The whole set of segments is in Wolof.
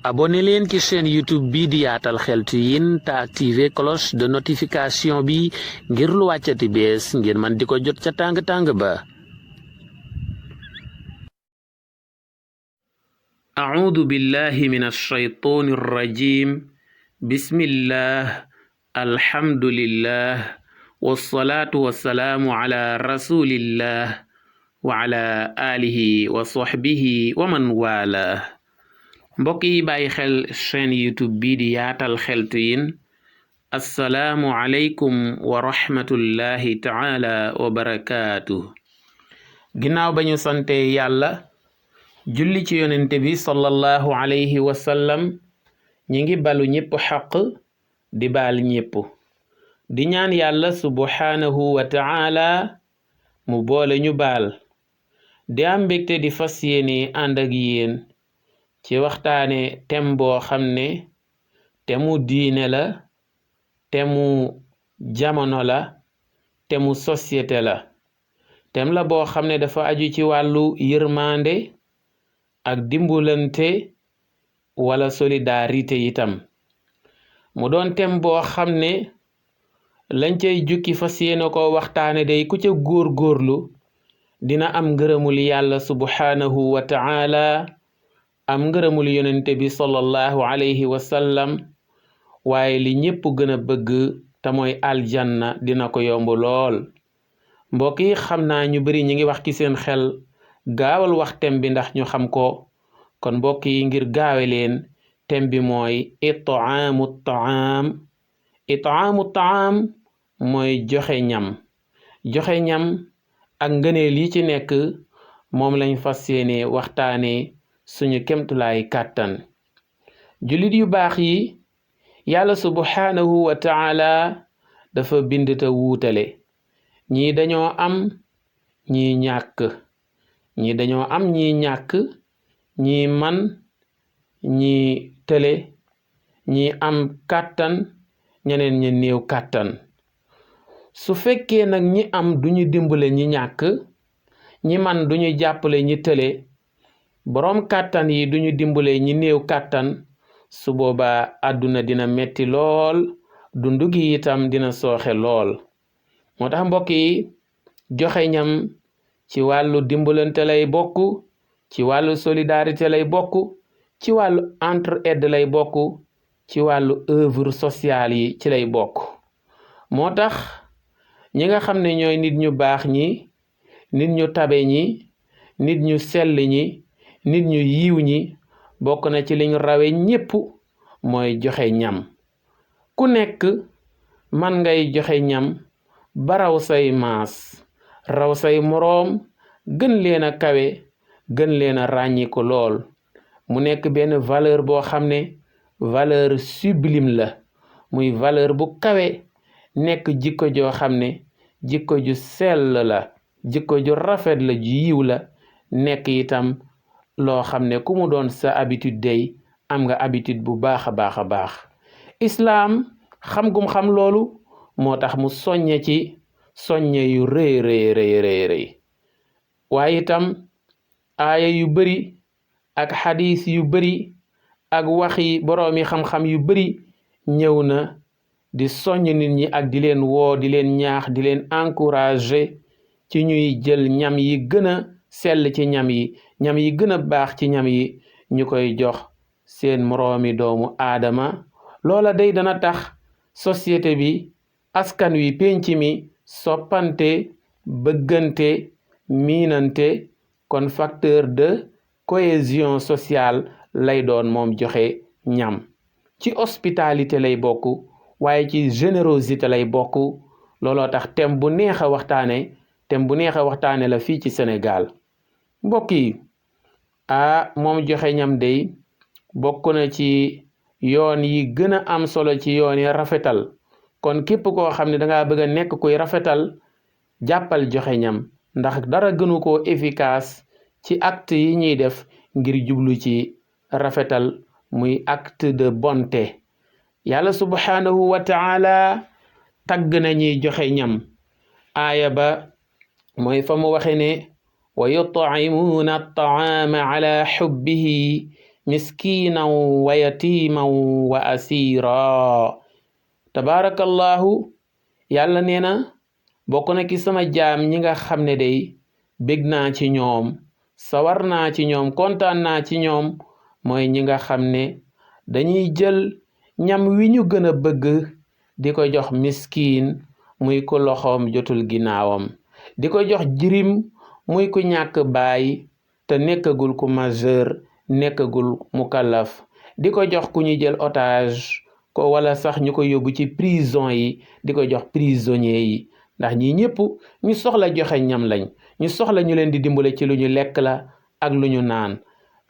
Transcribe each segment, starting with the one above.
abonné leen ci chaîne YouTube bi di Yaatal Xeltu Yin te activé cloche de notification bi ngir lu wàccati bees ngeen man di ko jot ca tàng-tàng ba. a'uudu billahi minash shaytaanir rajiim. bismillah, alhamdulillah, wassalaatu wassalaamu ala rasulillah wa ala alihi wa sahbihi wa man wala. mbokk yi bàyyi xel chaîne YouTube bi di Yaatal Xeltu Yin, assalaamu aleykum wa rahmatullahi taala wa barakaatu. ginnaaw ba ñu sante yàlla julli ci yonente bi sallallahu alayhi wa sallam, ñi ngi balu ñépp xaq di baal ñépp, di ñaan yàlla subhanahu wa taala mu boole ñu baal. di am mbégte di fas yéene ànd ak yéen ci waxtaane tem boo xam ne temu diine la, temu jamono la, temu société la, tem la boo xam ne dafa aju ci wàllu yërmande ak dimbulante wala solidarité itam. mu doon tem boo xam ne lañ cay jukki fas yéene ko waxtaane day ku ca góor-góorlu dina am ngërëmul yàlla subhanahu wa ta'ala, am ngërëmul yonente bi sallallahu alayhi wa sallam, waaye li ñépp gën a bëgg te mooy aljanna dina ko yomb lool. mbokk yi xam naa ñu bari ñi ngi wax ci seen xel gaawal wax tem bi ndax ñu xam ko, kon mbokk yi ngir gaawe leen tem bi mooy it'aamu ta'am. it'aamu ta'am mooy joxe ñam. joxe ñam ak ngëneel yi ci nekk moom lañ fas yéene waxtaane suñu kemtulaay kàttan. jullit yu baax yi, yàlla subhanahu wa ta'ala dafa bind te wuutale. ñii dañoo am ñii ñàkk, ñii dañoo am ñii ñàkk, ñii man ñii tële, ñii am kàttan ñeneen ñi néew kàttan. su fekkee nag ñi am duñu dimbale ñi ñàkk, ñi man duñu jàppale ñi tële, boroom kàttan yi duñu dimbale ñi néew kàttan, su boobaa àdduna dina metti lool, dundu gi itam dina sooxe lool. moo tax mbokk yi, joxe ñam ci wàllu dimbalante lay bokk, ci wàllu solidarité lay bokk, ci wàllu entraide lay bokk, ci wàllu œuvre sociale yi ci lay bokk. moo tax ñi nga xam ne ñooy nit ñu baax ñi, nit ñu tabe ñi, nit ñu sell ñi, nit ñu yiw ñi, bokk na ci liñ rawe ñépp mooy joxe ñam. ku nekk man ngay joxe ñam ba raw say maas, raw say moroom, gën leen a kawe, gën leen a ràññiku lool. mu nekk benn valeur boo xam ne valeur sublime la, muy valeur bu kawe, nekk jikko joo xam ne jikko ju sell la, jikko ju rafet la, ju yiw la, nekk itam loo xam ne ku mu doon sa habitude day am nga habitude bu baax a baax a baax. islaam xam gum xam loolu moo tax mu soññe ci soññe yu rëy rëy rëy rëy. waaye itam aaya yu bari ak xadiis yu bari ak waxi boroomi xam-xam yu bari ñëw na di soññ nit ñi ak di leen woo, di leen ñaax, di leen encourager ci ñuy jël ñam yi gën a sell ci ñam yi, ñam yi gën a baax ci ñam yi, ñu koy jox seen moroomi doomu aadama. loola day dana tax société bi, askan wi, penc mi soppante, bëggante, miinante, kon facteur de cohésion sociale lay doon moom joxe ñam. ci hospitalité lay bokk, waaye ci générosité lay bokk. looloo tax thème bu neex a waxtaane la fii ci Sénégal. mbokk yi, moom joxe ñam day bokk na ci yoon yi gën a am solo ci yoon yi rafetal. kon képp koo xam ne dangaa bëgg a nekk kuy rafetal, jàppal joxe ñam, ndax dara gënu koo efficace ci acte yi ñuy def ngir jublu ci rafetal, muy acte de bonté. yàlla subhanahu wa ta'ala tagg na ñuy joxe ñam. aaya ba mooy fa mu waxe ne wa yut'imuuna at-ta'aama ala hubbihi miskinan wa yatiman wa asira. tabarakallahu yàlla nee na bokk na ci sama jaam ñi nga xam ne day bég naa ci ñoom sawar naa ci ñoom kontaan naa ci ñoom mooy ñi nga xam ne dañuy jël ñam wi ñu gën a bëgg di ko jox miskin muy ku loxoom jotul ginnaawam di ko jox jirim muy ku ñàkk baay te nekkagul ku majeur nekkagul mukallaf di ko jox ku ñu jël otage ko wala sax ñu ko yóbbu ci prison yi di ko jox prisonnier yi ndax ñi ñëpp ñu soxla joxe ñam lañ ñu soxla ñu leen di dimbale ci lu ñu lekk la ak lu ñu naan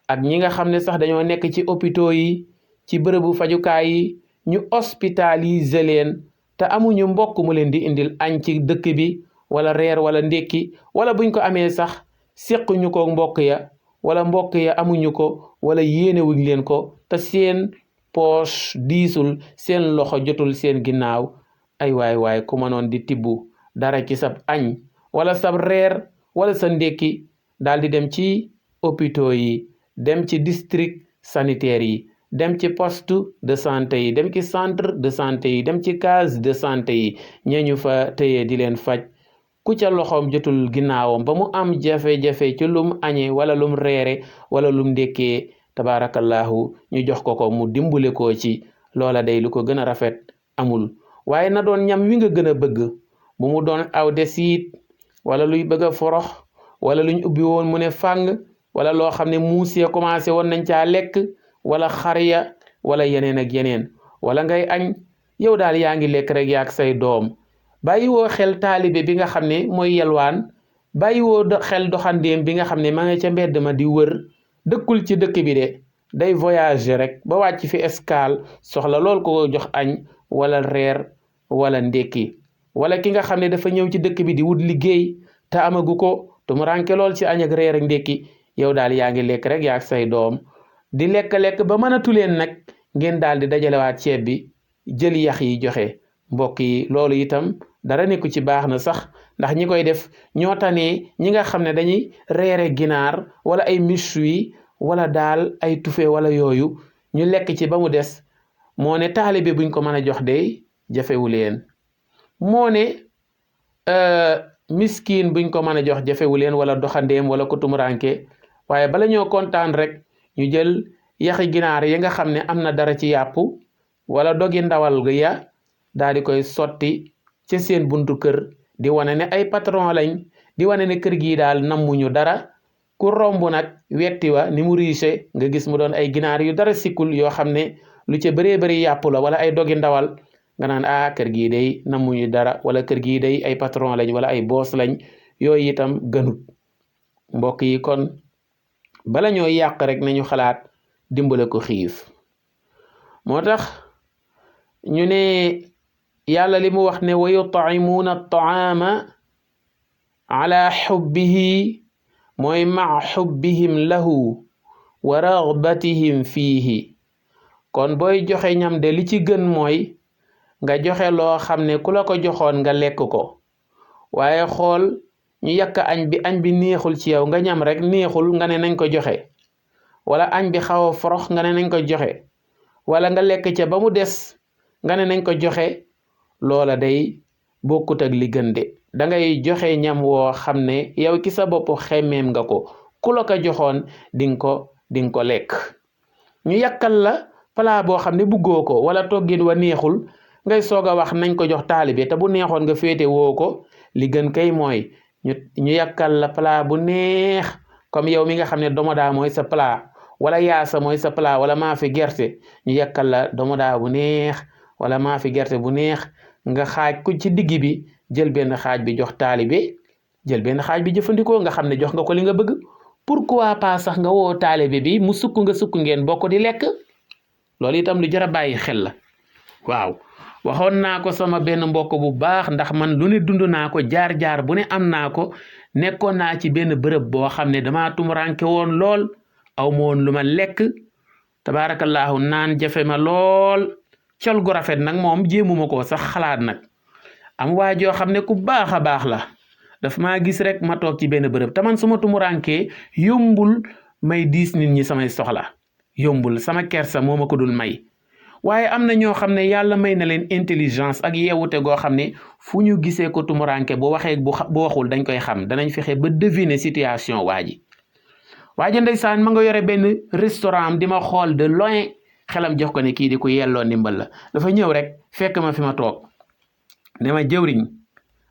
ak ñi nga xam ne sax dañoo nekk ci hôpitaux yi ci bërëbu fajukaay yi ñu hospitaliser leen te amuñu mbokk mu leen di indil añ ci dëkk bi wala reer wala ndékki wala buñ ko amee sax séquñu ko mbokk ya wala mbokk ya amuñu ko wala yéenewuñ leen ko te seen poche diisul seen loxo jotul seen ginnaaw ay waay ku mënoon di tibbu dara ci sab añ wala sab reer wala sa ndékki daal di dem ci hôpitaux yi dem ci district sanitaire yi dem ci poste de santé yi dem ci centre de santé yi dem ci case de santé yi ñeñu fa tëye di leen faj ku ca loxoom jotul ginnaawam ba mu am jafe-jafe ci lum añee wala lum reere wala lum ndékkee tabarakallahu ñu jox ko mu dimbule ko ci loola day lu ko gën a rafet amul waaye na doon ñam wi nga gën a bëgg bu mu doon aw desiit wala luy bëgg a forox wala luñ ubbi woon mu ne fàng wala loo xam ne muus ya commencé woon nañ caa lekk wala xar ya wala yeneen ak yeneen wala ngay añ yow daal yaa ngi lekk rek yaak say doom bàyyi woo xel taalibe bi nga xam ne mooy yelwaan bàyyi woo xel doxandéem bi nga xam ne ma nga ca mbedd ma di wër dëkkul ci dëkk bi de day voyager rek ba wàcc fi escale soxla lool ko jox añ wala reer wala ndékki wala ki nga xam ne dafa ñëw ci dëkk bi di wut liggéey te amagu ko te mu ranke lool ci añ ak reer ak ndékki yow daal yaa ngi lekk rek yaak say doom di lekk-lekk ba mënatu leen nag ngeen daal di dajalewaat ceeb bi jël yax yi joxe mbokk yi loolu itam dara nekku ci baax na sax ndax ñi koy def ñoo tane ñi nga xam ne dañuy reere ginaar wala ay méchoui wala daal ay tufe wala yooyu ñu lekk ci ba mu des moo ne taalibe buñ ko mën a jox de jafewu leen moo ne miskin buñ ko mën a jox jafewu leen wala doxandeem wala kutumuranke waaye bala ñoo kontaan rek ñu jël yaxi ginaar yi nga xam ne am na dara ci yàpp wala dogi ndawal ga ya daal di koy sotti ci seen buntu kër di wane ne ay patron lañ di wane ne kër gii daal nammuñu dara ku romb nag wetti wa ni mu riche nga gis mu doon ay ginaar yu dara sikkul yoo xam ne lu ca bëree bëri yàpp la wala ay dogi ndawal nga naan kër gii day nammuñu dara wala kër gii day ay patron lañ wala ay boss lañ yooyu itam gënut mbokk yi kon bala ñoo yàq rek nañu xalaat dimbale ko xiif moo tax ñu ne yàlla li mu wax ne wa yut'imuuna at-ta'aama ala xubbihi mooy maa xubbihim lahu wa raghbatihim fiihi kon booy joxe ñam de li ci gën mooy nga joxe loo xam ne ku la ko joxoon nga lekk ko waaye xool ñu yàkk añ bi neexul ci yow nga ñam rek neexul nga ne nañ ko joxe wala añ bi xaw a forox nga ne nañ ko joxe wala nga lekk ca ba mu des nga ne nañ ko joxe loola day bokkut ak li gën de da ngay joxe ñam woo xam ne yow ki sa bopp xemmeem nga ko ku la ko joxoon di nga ko lekk ñu yàkkal la plat boo xam ne buggoo ko wala toggin wa neexul ngay soog a wax nañ ko jox taalibe te bu neexoon nga féete woo ko li gën kay mooy ñu yàkkal la plat bu neex comme yow mi nga xam ne domoda mooy sa plat wala yaasa mooy sa plat wala maafi gerte ñu yàkkal la domoda bu neex wala maafi gerte bu neex nga xaaj ko ci digg bi jël benn xaaj bi jox taalibe jël benn xaaj bi jëfandikoo nga xam ne jox nga ko li nga bëgg pourquoi pas sax nga woo taalibe bi mu sukk ngeen bokk di lekk loolu itam lu jar a bàyyi xel la waaw waxoon naa ko sama benn mbokk bu baax ndax man lu ne dund naa ko jaar-jaar bu ne am naa ko nekkoon naa ci benn bërëb boo xam ne damaa tumuranke woon lool aw ma woon lu ma lekk tabaarakallaahu naan jafe ma lool col gu rafet nag moom jéemuma ko sax xalaat nag am waa joo xam ne ku baax a baax la daf maa gis rek ma toog ci benn bërëb te man suma tumurankee yombul may diis nit ñi samay soxla yombul sama kersa moo ma ko dul may waaye am na ñoo xam ne yàlla may na leen intelligence ak yeewute goo xam ne fu ñu gisee ko tumuranke bu waxee bu waxul dañ koy xam danañ fexe ba deviner situation waa ji ndeysaan ma nga yore benn restaurant am di ma xool de loin xelam jox ko ne kii di ko yelloo ndimbal la dafa ñëw rek fekk ma fi ma toog ne ma jëwriñ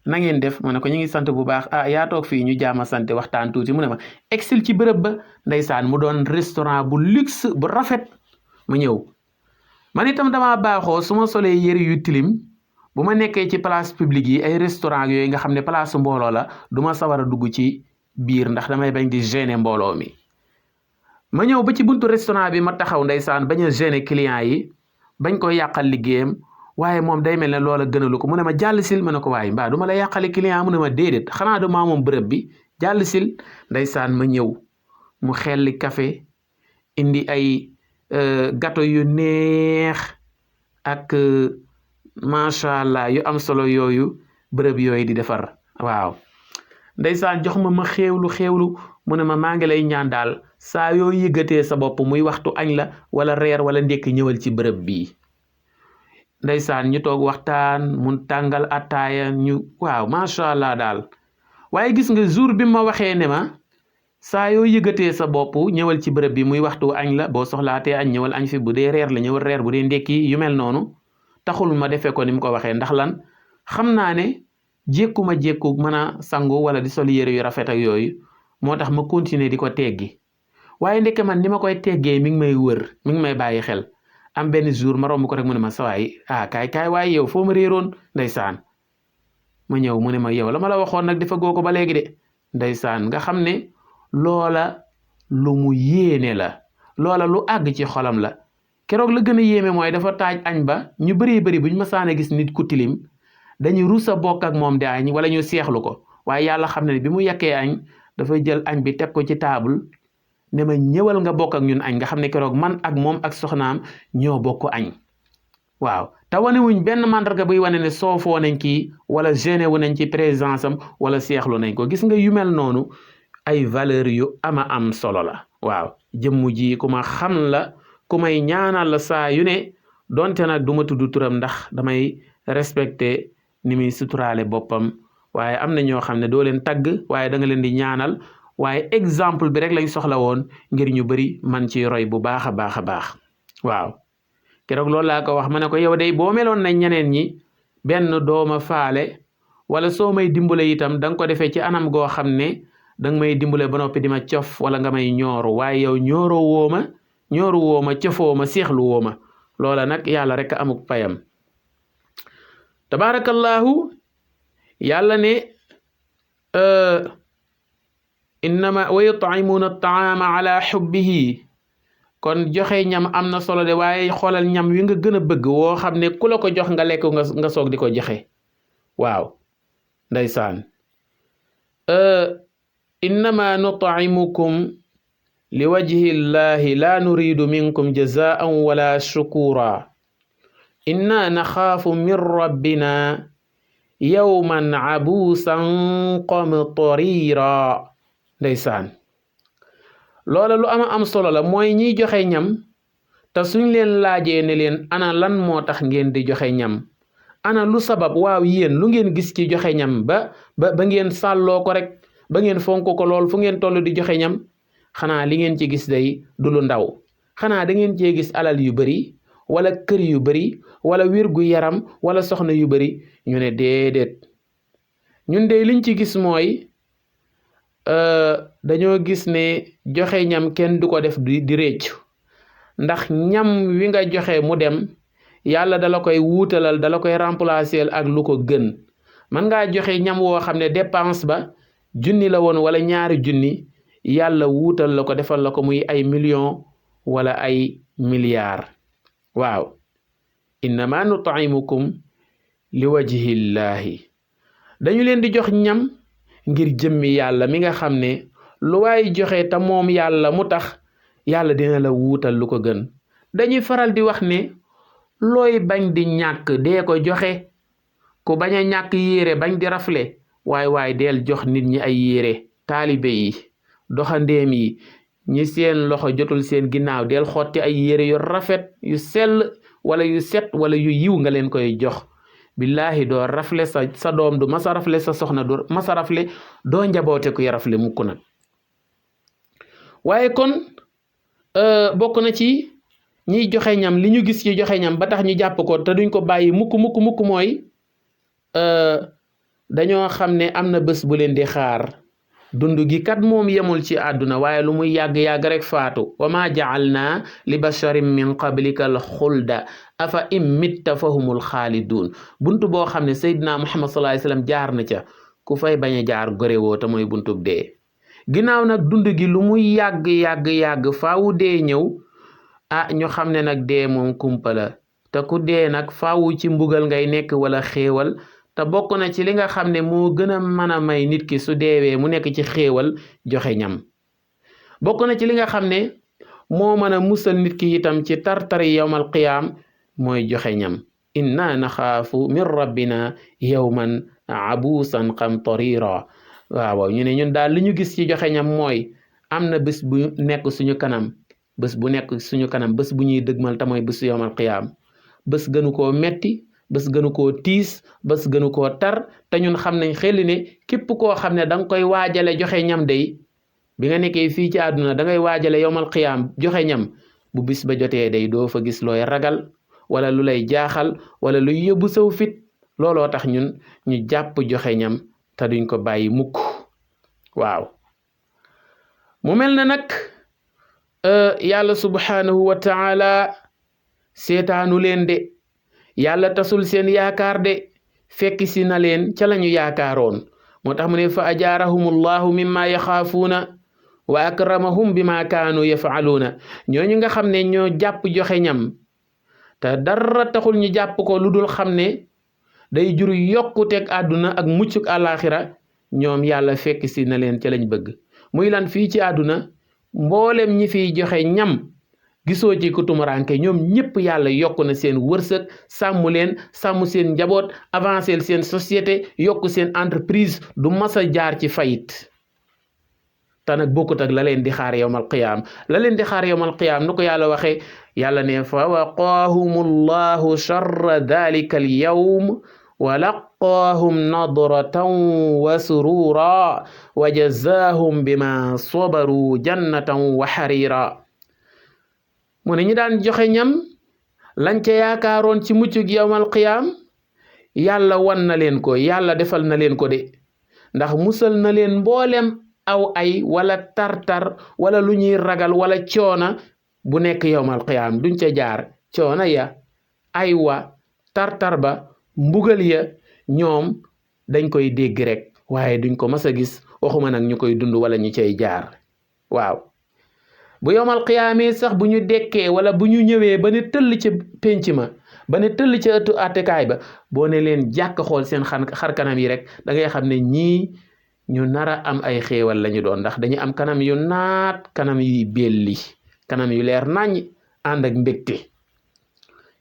na ngeen def ma ne ko ñu ngi sant bu baax yaa toog fii ñu jaama sant waxtaan tuuti mu ne ma exil ci bërëb ba ndeysaan mu doon restaurant bu luxe bu rafet ma ñëw man itam damaa baaxoo su ma solee yëre yu tilim bu ma nekkee ci place publique yi ay restaurant yooyu nga xam ne place mbooloo la du ma sawar a dugg ci biir ndax damay bañ di gêner mbooloo mi ma ñëw ba ci buntu restaurant bi ma taxaw ndeysaan bañ a gêner client yi bañ ko yàqal liggéeyam waaye moom day mel ne loola gënalu ko mu ne ma jàll sil ma ne ko waaye mbaa du ma la yàqale client mu ne ma déedéet xanaa du maa moom bërëb bi jàll sil ndeysaan ma ñëw mu xelli café indi ay gâteau yu neex ak macha allah yu am solo yooyu bërëb yooyu di defar waaw ndeysaan jox ma xéewlu mu ne ma maa ngi lay ñaan daal saa yoo yëgatee sa bopp muy waxtu añ la wala reer wala ndekki ñëwal ci bërëb bii ndeysaan ñu toog waxtaan mun tàngal attaaya ñu waaw macha allah daal waaye gis nga jour bi ma waxee ne ma saa yoo yëgatee sa bopp ñëwal ci bërëb bi muy waxtu añ la boo soxlaatee añ ñëwal añ fi bu dee reer la ñëwal reer bu dee ndekki yu mel noonu taxul ma defee ko ni mu ko waxee ndax lan xam naa ne jékku mën a sangu wala di sol yére yu rafet ak yooyu moo tax ma continuer di ko teggi waaye ndeke man ni ma koy teggee mi ngi may wër mi ngi may bàyyi xel am benn jour ma romb ko rek mu ne ma sawaay kaay waaye yow foo ma réeroon ndeysaan ma ñëw mu ne ma yow la ma la waxoon nag dafa goo ko ba léegi de ndeysaan nga xam ne loola lu mu yéene la loola lu àgg ci xolam la keroog la gën a yéeme mooy dafa taaj añ ba ñu bëree bëri bu ñu mësaan a gis nit ku tilim dañuy rusa bokk ak moom di añ wala ñu seexlu ko waaye yàlla xam ne bi mu yàkkee añ dafay jël añ bi teg ko ci table ne ma ñëwal nga bokk ak ñun añ nga xam ne keroog man ak moom ak soxnaam ñoo bokk añ waaw te wane wuñ benn mandarga buy wane ne soofoo nañ kii wala gêné wu nañ ci présence am wala seexlu nañ ko gis nga yu mel noonu ay valeur yu ama am solo la waaw jëmmu ji ku ma xam la ku may ñaanal la saa yu ne donte nag du ma tudd turam ndax damay respecté ni muy suturaale boppam waaye am na ñoo xam ne doo leen tagg waaye da nga leen di ñaanal waaye exemple bi rek lañ soxla woon ngir ñu bëri man ci roy bu baax a baax a baax waaw keroog loolu laa ko wax ma ne ko yow day boo meloon na ñeneen ñi benn dooma faale wala soo may dimbale itam da nga ko defee ci anam goo xam ne da nga may dimbale ba noppi di ma cof wala nga may ñooru waaye yow ñooru wooma cofoo ma seexlu wooma loola nag yàlla rek amuk payam tabarakallahu yàlla ne innama wa yut'imuuna at-ta'aama ala hubbihi kon joxe ñam am na solo de waaye xoolal ñam wi nga gën a bëgg woo xam ne ku la ko jox nga lekk nga soog di ko joxe waaw ndeysaan innama nut'imukum li wajhi llahi la nuridu minkum jazaan wala shukura inna naxaafu min rabbina yawman abuusan qamtarira ndeysaan loola lu am solo la mooy ñiy joxe ñam te suñ leen laajee ne leen ana lan moo tax ngeen di joxe ñam ana lu sabab waaw yéen lu ngeen gis ci joxe ñam ba ngeen sàlloo ko rek ba ngeen fonk ko lool fu ngeen toll di joxe ñam xanaa li ngeen ci gis day du lu ndaw xanaa da ngeen cee gis alal yu bari wala kër yu bari wala wér gu yaram wala soxna yu bari ñu ne déedéet ñun de liñ ci gis mooy dañoo gis ne joxe ñam kenn du ko def di réccu ndax ñam wi nga joxe mu dem yàlla dala koy wuutalal dala koy remplacer ak lu ko gën man ngaa joxe ñam woo xam ne dépense ba 1,000 la woon wala 2 junni yàlla wuutal la ko defal la ko muy ay millions wala ay milliards waaw innama nut'imukum li wajhi llahi dañu leen di jox ñam ngir jëmmi yàlla mi nga xam ne lu waay joxe te moom yàlla mu tax yàlla dina la wuutal lu ko gën dañuy faral di wax ne looy bañ di ñàkk dee ko joxe ku bañ a ñàkk yére bañ di rafle waaye deel jox nit ñi ay yére taalibe yi doxandeem yi ñi seen loxo jotul seen ginnaaw del xotti ay yére yu rafet yu sell wala yu set wala yu yiw nga leen koy jox billahi doo rafle sa doom du masa rafle sa soxna du masa rafle doo njaboote ku ya rafle mukk nag waaye kon bokk na ci ñiy joxe ñam li ñu gis ci joxe ñam ba tax ñu jàpp ko te duñ ko bàyyi mukk mooy dañoo xam ne am na bés bu leen di xaar dund gi kat moom yemul ci àdduna waaye lu muy yàgg-yàgg rek faatu wa ma ja'alna li basharin min qablika al xulda afa im mitta fahumul xaalidun buntu boo xam ne Seydina Muhammad sallallahu alayhi wasallam jaar na ca ku fay bañ a jaar gorewoo te mooy buntub dee ginnaaw nag dund gi lu muy yàgg faawu dee ñëw ñu xam ne nag dee moom kumpa la te ku dee nag faawu ci mbugal ngay nekk wala xéewal te bokk na ci li nga xam ne moo gën a mën a may nit ki su deewee mu nekk ci xéewal joxe ñam bokk na ci li nga xam ne moo mën a musal nit ki itam ci tartari yawmal qiyaam mooy joxe ñam inna naxaafu min rabbina yawman abuusan qamtarira waaw ñu ne ñun daal li ñu gis ci joxe ñam mooy am na bés bu nekk suñu kanam bés bu ñuy dëgmal te mooy bésu yawmal qiyaam bés gënu koo metti bés gënu koo tiis bés gënu koo tar te ñun xam nañ xel ne képp koo xam ne da nga koy waajale joxe ñam day bi nga nekkee fii ci àdduna da ngay waajale yawmal qiyaam joxe ñam bu bis ba jotee day doo fa gis looy ragal wala lu lay jaaxal wala luy yóbbu saw fit looloo tax ñun ñu jàpp joxe ñam te duñ ko bàyyi mukk waaw mu mel na nag yàlla subhanahu wa taala seetaanu leen de yàlla tasul seen yaakaar de fekk si na leen ca lañu yaakaaroon moo tax mu ne fa ajaarahumullahu mimma yaxaafuuna wa akramahum bima kaanu yafaaluuna ñooñu nga xam ne ñoo jàpp joxe ñam te dara taxul ñu jàpp ko lu dul xam ne day jur yokkuteeg àdduna ak muccuk àllaaxira ñoom yàlla fekk si na leen ca lañ bëgg muy lan fii ci àdduna mboolem ñi fiy joxe ñam gisoo ci ku tumuranke ñoom ñëpp yàlla yokk na seen wërsëg sàmm leen sàmm seen njaboot avancer seen société yokk seen entreprise du mas a jaar ci fayit te nag bokkut ak la leen di xaar yawmal qiyaam nu ko yàlla waxee yàlla ne fa waqaahumullahu sharra dhalika al yawm wa laqaahum nadratan wa surura wa jazaahum bima sabaru jannatan wa harira mu ne ñi daan joxe ñam lañ ca yaakaaroon ci muccug yawmal qiyaam yàlla wan na leen ko yàlla defal na leen ko de ndax musal na leen mboolem aw ay wala tartar wala lu ñuy ragal wala coona bu nekk yawmal qiyaam duñ ca jaar coona ya ay wa tartar ba mbugal ya ñoom dañ koy dégg rek waaye duñ ko mas a gis waxuma nag ñu koy dund wala ñu cay jaar waaw bu yawmal qiyaamee sax bu ñu dekkee wala bu ñu ñëwee ba ne tëll ca pénc ma ba ne tëll ca ëttu attekaay ba boo ne leen jàkk xool seen xar kanam yi rek da ngay xam ne ñii ñu nara am ay xéewal lañu doon ndax dañu am kanam yu naat kanam yu belli kanam yu leer nañ ànd ak mbégte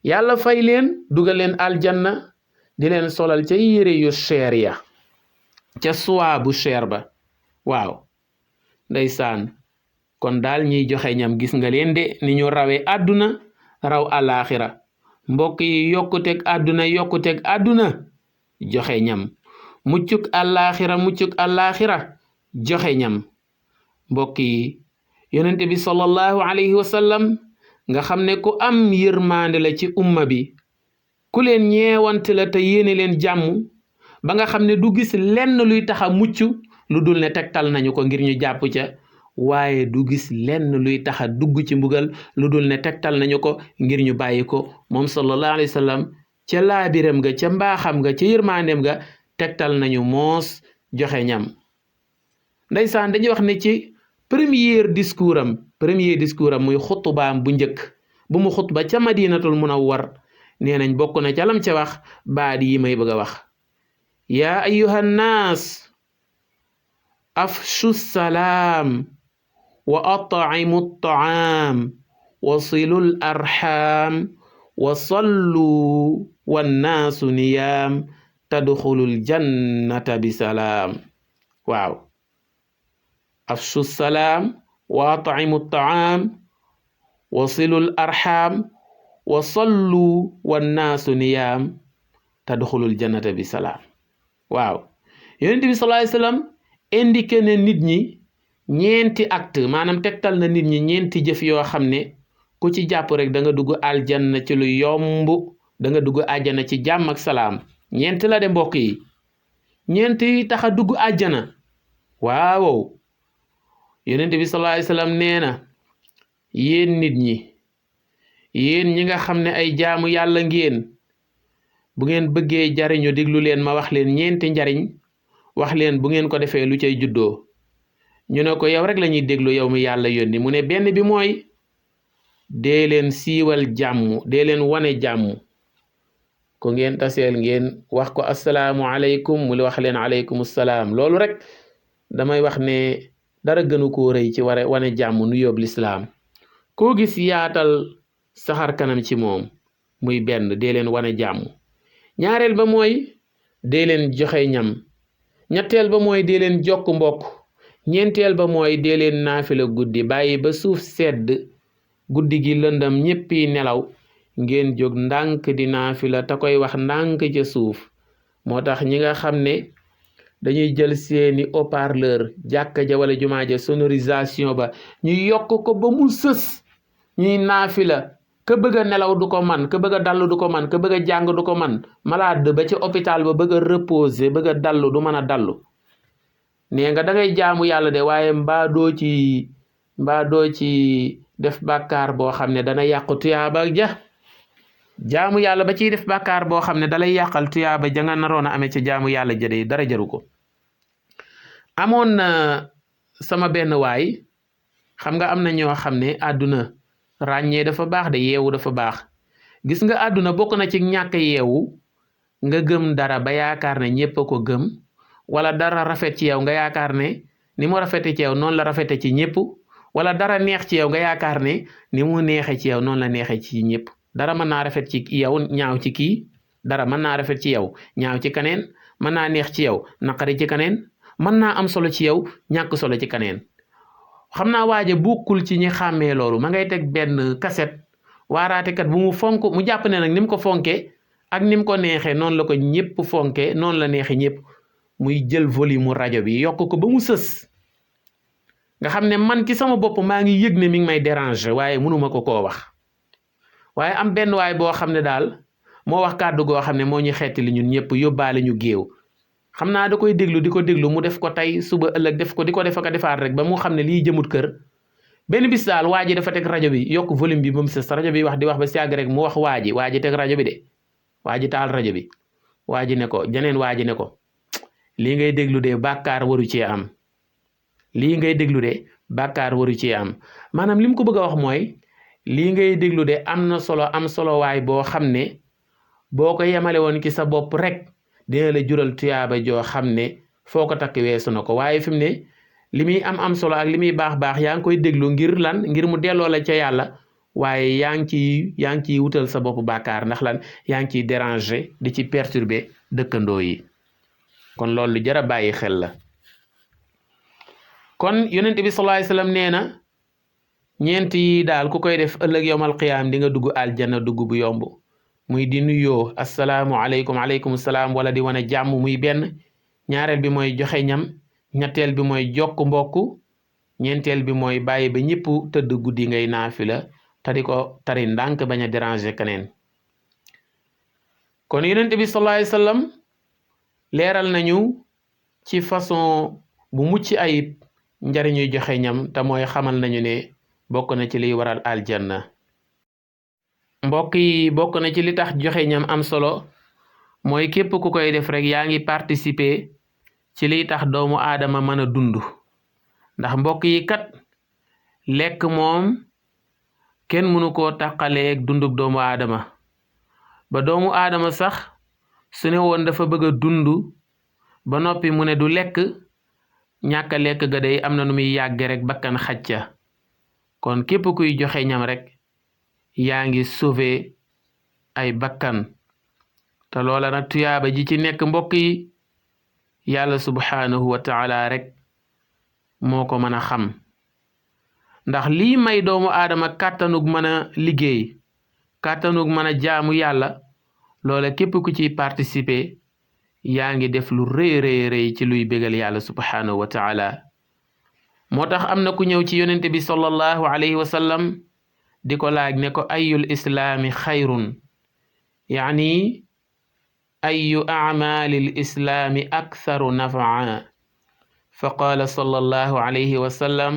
yàlla fay leen dugal leen aljanna di leen solal ca yére yu cher ya ca suwaa bu cher ba waaw ndeysaan kon daal ñiy joxe ñam gis nga leen de ni ñu rawee àdduna raw alaaxira mbokk yi yokkuteg àdduna joxe ñam muccuk àllaaxira joxe ñam mbokk yi yonente bi sallallahu alayhi wa sallam nga xam ne ku am yërmande la ci umma bi ku leen ñeewante la te yéene leen jàmm ba nga xam ne du gis lenn luy taxa mucc lu dul ne tegtal nañu ko ngir ñu jàpp ca waaye du gis lenn luy taxa dugg ci mbugal lu dul ne tegtal nañu ko ngir ñu bàyyi ko moom sallallahu alayhi wa sallam ca laabiram ga ca mbaaxam ga ca yërmandeem ga tegtal nañu moos joxe ñam ndeysaan dañuy wax ne ci premier discours am muy xutubaam bu njëkk bu mu xutba ca madinatul munawwar nee nañ bokk na ca lam ca wax baat yi may bëgg a wax yaa ayyuhan naas afshu salaam wa at'imu ta'aam wa silul arham wa sallu wannaasu niyaam tadxulul jannata bi salaam waaw afshu salaam wa at'imu taam wa silul arham wa sallu wannaasu niyaam tadxulul jannata bi salaam. waaw yonent bi sallallahu alayhi wasallam indiqué ne nit ñi ñeenti acte maanaam tegtal na nit ñi ñeenti jëf yoo xam ne ku ci jàpp rek da nga dugg aljanna ci lu yomb, da nga dugg àjjana ci jàmm ak salaam. ñeent la de mbokk yi, ñeent yi tax a dugg àjjana. waaw yonent bi sallallahu alayhi wasallam nee na yéen nit ñi, yéen ñi nga xam ne ay jaamu yàlla ngeen, bu ngeen bëggee jariñu diglu leen ma wax leen ñeenti njariñ, wax leen bu ngeen ko defee lu cay juddoo. ñu ne ko yow rek la ñuy déglu yow mi yàlla yónni. mu ne benn bi mooy dee leen siiwal jàmm, dee leen wane jàmm. ko ngeen taseel ngeen wax ko asalaamu aleykum mu wax leen aleykum salaam. loolu rek damay wax ne dara gënu koo rëy ci wane jàmm nu yóbbu lislaam. koo gis yaatal saxar kanam ci moom. muy benn, dee leen wane jàmm. ñaareel ba mooy dee leen joxe ñam. ñetteel ba mooy dee leen jokk mbokk. ñeenteel ba mooy dee leen naafila guddi, bàyyi ba suuf sedd, guddi gi lëndam ñéppi nelaw, ngeen jóg ndànk di naafila te koy wax ndànk ca suuf. moo tax ñi nga xam ne dañuy jël seeni haut-parleur jàkka ja wala jumaa ja sonorisation ba ñu yokk ko ba mu sës, ñuy naafila. ka bëgg a nelaw du ko man, ka bëgg a dallu du ko man, ka bëgg a jàng du ko man, malade ba ci hôpital ba bëgg a reposer, bëgg a dallu du mën a dallu. nee nga da ngay jaamu yàlla de waaye mbaa doo ci def bàkkaar boo xam ne dana yàqu tuyaaba ja. jaamu yàlla ba ciy def bàkkaar boo xam ne dalay yàqal tuyaaba ja nga naroon a amee ci jaamu yàlla jëde dara jaru ko. amoon na sama benn waay, xam nga am na ñoo xam ne àdduna ràññee dafa baax de, yeewu dafa baax. gis nga àdduna bokk na ci ñàkk yeewu nga gëm dara ba yaakaar ne ñépp a ko gëm, wala dara rafet ci yow nga yaakaar ne ni mu rafete ci yow noonu la rafete ci ñépp, wala dara neex ci yow nga yaakaar ne ni mu neexe ci yow noonu la neexe ci ñépp. dara mën naa rafet ci yow ñaaw ci kii, dara mën naa rafet ci yow ñaaw ci kaneen, mën naa neex ci yow naqari ci kaneen, mën naa am solo ci yow ñàkk solo ci kaneen. xam naa waaje bokkul ci ñi xàmmee loolu. ma ngay teg benn kaset, waaraatekat bu mu fonk, mu jàpp ne nag ni mu ko fonkee ak ni mu ko neexee noonu la ko ñëpp fonkee, noonu la neexee ñëpp. muy jël volume mu rajo bi yokk ko ba mu sës, nga xam ne man ci sama bopp maa ngi yëg ne mi ngi may déranger waaye mënuma ko koo wax. waaye am benn waay boo xam ne daal moo wax kàddu goo xam ne moo ñu xeeti li ñun ñëpp yóbbaale ñu géew. xam naa da koy déglu di ko déglu mu def ko tey suba ëllëg def ko di ko def ak a defaat rek ba mu xam ne lii jëmut kër. benn bis daal waa ji dafa teg rajo bi yokk volume bi ba mu sës, rajo bi wax di wax ba si yàgg rek mu wax waa ji teg rajo bi de, waa ji taal rajo bi. waa ji ne ko jeneen waa ji ne ko lii ngay déglu de bàkkaar waru cee am, lii ngay déglu de bàkkaar waru cee am. maanaam li mu ko bëgg a wax mooy lii ngay déglu de am na solo, am solo waay boo xam ne boo ko yemale woon ci sa bopp rek dina la jural tuyaaba joo xam ne foo ko takk weesu na ko. waaye fi mu ne li muy am solo ak li muy baax yaa ngi koy déglu ngir lan, ngir mu delloo la ca yàlla, waaye yaa ngi ciy wutal sa bopp bàkkaar. ndax lan, yaa ngi ciy déranger di ci perturber dëkkandoo yi. kon loolu lu jar a bàyyi xel la. kon yonent bi sallallahu alayhi wasallam nee na ñeent yi daal ku koy def ëllëg yowmal qiyaam di nga dugg aljanna dugg bu yomb. muy di nuyoo asalaamu aleykum, aleykum salaam, wala di wane jàmm muy benn. ñaareel bi mooy joxe ñam. ñetteel bi mooy jokk mbokk. ñeenteel bi mooy bàyyi ba ñëpp tëdd guddi ngay naafila te di ko tari ndànk bañ a déranger keneen. kon yonent bi sallallahu alayhi wasallam leeral nañu ci façon bu mucc ayib njariñuy joxe ñam te mooy xamal nañu ne bokk na ci liy waral aljanna. mbokk yi, bokk na ci li tax joxe ñam am solo mooy képp ku koy def rek yaa ngi participer ci liy tax doomu aadama mën a dund. ndax mbokk yi kat lekk moom kenn mënu koo tàqaleeg dundug doomu aadama. ba doomu aadama sax su ne woon dafa bëgg a dund ba noppi mu ne du lekk, ñàkk a lekk ga day am na nu muy yàgge rek bakkan xacca. kon képp kuy joxe ñam rek yaa ngi sauver ay bakkan. te loola nag tuyaaba ji ci nekk mbokk yi yàlla subhanahu wa taala rek moo ko mën a xam. ndax lii may doomu aadama kàttanug mën a liggéey kàttanug mën a jaamu yàlla loola képp ku ciy participer yaa ngi def lu rëy rëy rëy ci luy bégal yàlla subhanahu wa taala moo tax am na ku ñëw ci yonente bi sallallahu alayhi wa sallam di ko laaj ne ko ayul islaami xayrun yaani ayu acmaali lislaami aktharu nafaa fa qaala sallallahu alayhi wa sallam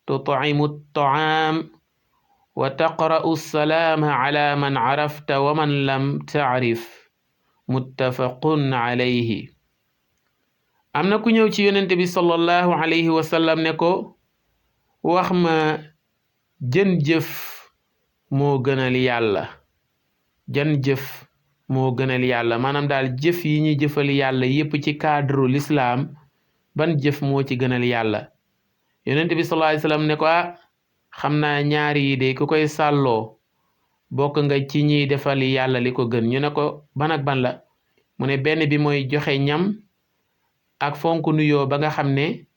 tutcimu altacaam wa taqra'u salaama ala man carafta wa man lam tacrif muttafaqun alayhi am na ku ñëw ci yonente bi sallallahu alayhi wa sallam ne ko wax ma jën jëf moo gënal yàlla jën jëf moo gënal yàlla maanaam daal jëf yi ñuy jëfal yàlla yépp ci cadre l'islam ban jëf moo ci gënal yàlla yonente bi sallallahu alayhi wa sallam ne ko xam naa ñaari yi de ku koy sàlloo bokk nga ci ñiy defal yàlla li ko gën ñu ne ko ban ak ban la mu ne benn bi mooy joxe ñam ak fonk nuyoo ba nga xam ne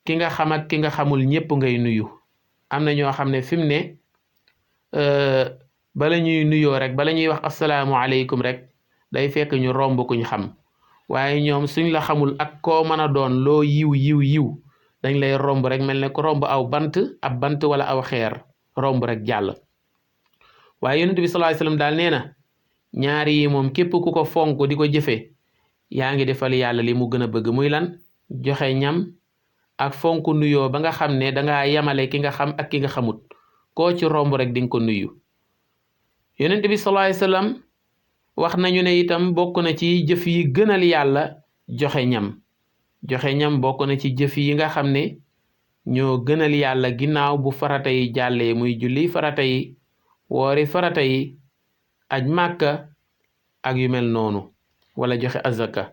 ki nga xam ak ki nga xamul ñépp ngay nuyu am na ñoo xam ne fi mu ne bala ñuy nuyoo rek bala ñuy wax asalaamualeykum rek day fekk ñu romb kuñ xam waaye ñoom suñ la xamul ak koo mën a doon loo yiw dañ lay romb rek mel ne ko romb ab bant wala aw xeer romb rek jàll waaye yonent bi sallallahu alayhi wasallam daal nee na ñaari yi moom képp ku ko fonk di ko jëfe yaa ngi defal yàlla li mu gën a bëgg muy lan joxe ñam ak fonk nuyoo ba nga xam ne dangaa yamale ki nga xam ak ki nga xamut koo ci romb rek di nga ko nuyu yonent bi sallallahu alayhi wasallam wax nañu ne itam bokk na ci jëf yi gënal yàlla joxe ñam bokk na ci jëf yi nga xam ne ñoo gënal yàlla ginnaaw bu farata yi jàllee muy julli farata yi woori farata yi aj màkka ak yu mel noonu wala joxe azaka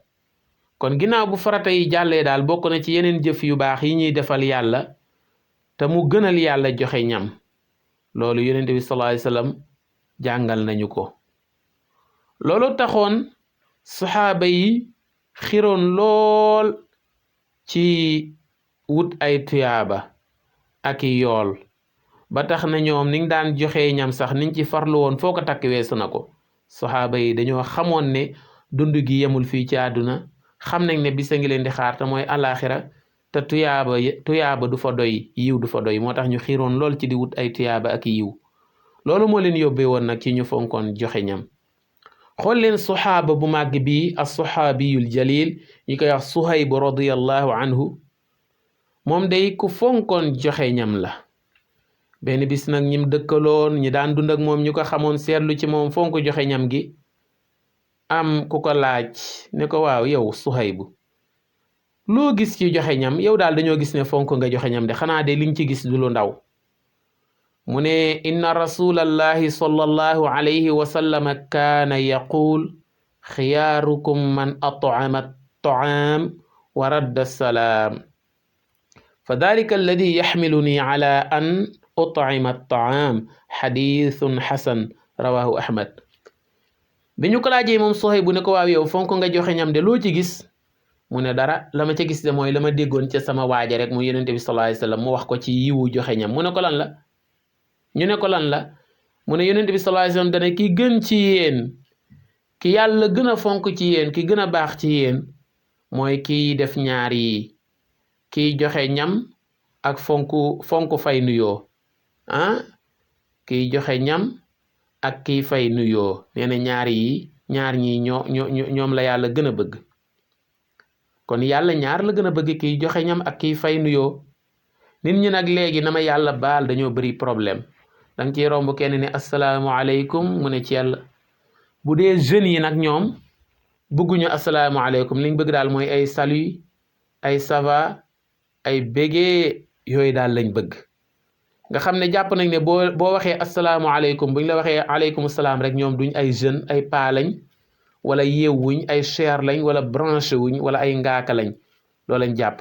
kon ginnaaw bu farata yi jàllee daal bokk na ci yeneen jëf yu baax yi ñuy defal yàlla te mu gënal yàlla joxe ñam loolu yonent bi sallallahu alayhi wasallam jàngal nañu ko loolu taxoon saxaaba yi xiroon lool ci wut ay tuyaaba ak i yool ba tax na ñoom niñ daan joxe ñam sax niñ ci farlu woon foo ko takk weesu na ko saxaaba yi dañoo xamoon ne dund gi yemul fii ci àdduna xam nañ ne bisa ngi leen di xaar te mooy alaxira te tuyaaba du fa doy yiw du fa doy moo tax ñu xiroon lool ci di wut ay tuyaaba ak yiw loolu moo leen yóbbee woon nag ci ñu fonkoon joxe ñam xool leen saxaaba bu màgg bii as-saxaabiyul jalil ñu koy wax Suhayb radiyallahu anhu moom day ku fonkoon joxe ñam la benn bis nag ñim dëkkaloon ñi daan dund ak moom ñu ko xamoon seetlu ci moom fonk joxe ñam gi am ku ko laaj ne ko waaw yow Suhayb loo gis ci joxe ñam yow daal dañoo gis ne fonk nga joxe ñam de xanaa de liñ ci gis du lu ndaw mu ne inna rasulallahi sallallahu alayhi wa sallam kaana yaquul xiyaarukum man at'ama at-ta'aam wa radda as-salaam fa dhalika alladi yaxmiluni ala an ut'ima at-ta'aam xadiisun xasan rawahu ahmad bi ñu ko laajee moom Suhayb bu ne ko waaw yow fonk nga joxe ñam de loo ci gis mu ne dara la ma ca gis de mooy la ma déggoon ca sama waaja rek mu yonente bi sallallahu alayhi wasallam mu wax ko ci yiwu joxe ñam mu ne ko lan la ñu ne ko lan la mu ne yonente bi sallallahu alayhi wasallam dane ki gën ci yéen ki yàlla gën a fonk ci yéen ki gën a baax ci yéen mooy kiy def ñaar yi kiy joxe ñam ak fonk fay nuyoo kiy joxe ñam ak kiy fay nuyoo nee na ñaar ñi ñoom la yàlla gën a bëgg kon yàlla ñaar la gën a bëgg kiy joxe ñam ak kiy fay nuyoo nit ñi nag léegi na ma yàlla baal dañoo bëri problème danga ciy romb kenn ne asalaamualeykum mu ne ci yàlla bu dee jeunes yi nag ñoom bëgguñu asalaamualeykum liñ bëgg daal mooy ay salut ay ça va ay bégee yooyu daal lañ bëgg nga xam ne jàpp nañ ne boo waxee asalaamualeykum buñ la waxee aleykum salaam rek ñoom duñ ay jeunes ay paa lañ wala yeewuñ ay cher lañ wala branché wuñ wala ay ngaaka lañ loolu lañ jàpp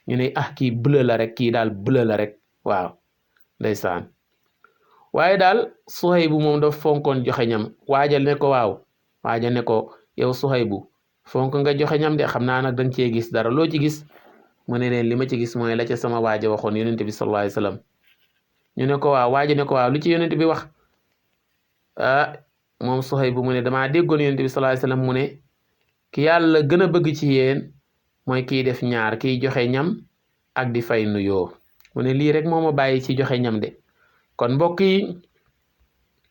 ñu ne kii bleu la rek kii daal bleu la rek waaw ndeysaan waaye daal Suhaybu moom dafa fonkoon joxe ñam waajal ne ko waaw waajal ne ko yow Suhaybu fonk nga joxe ñam de xam naa nag danga cee gis dara loo ci gis mu ne leen li ma ci gis mooy la ca sama waaja waxoon yonente bi sallallahu alayhi wasallam ñu ne ko waaw waa ji ne ko waaw lu ci yonent bi wax moom Suhayb bu mu ne damaa déggoon yonent bi sallallahu alayhi wasallam mu ne ki yàlla gën a bëgg ci yéen mooy kiy def ñaar kiy joxe ñam ak di fay nuyoo mu ne lii rek moo ma bàyyi ci joxe ñam de kon mbokk yi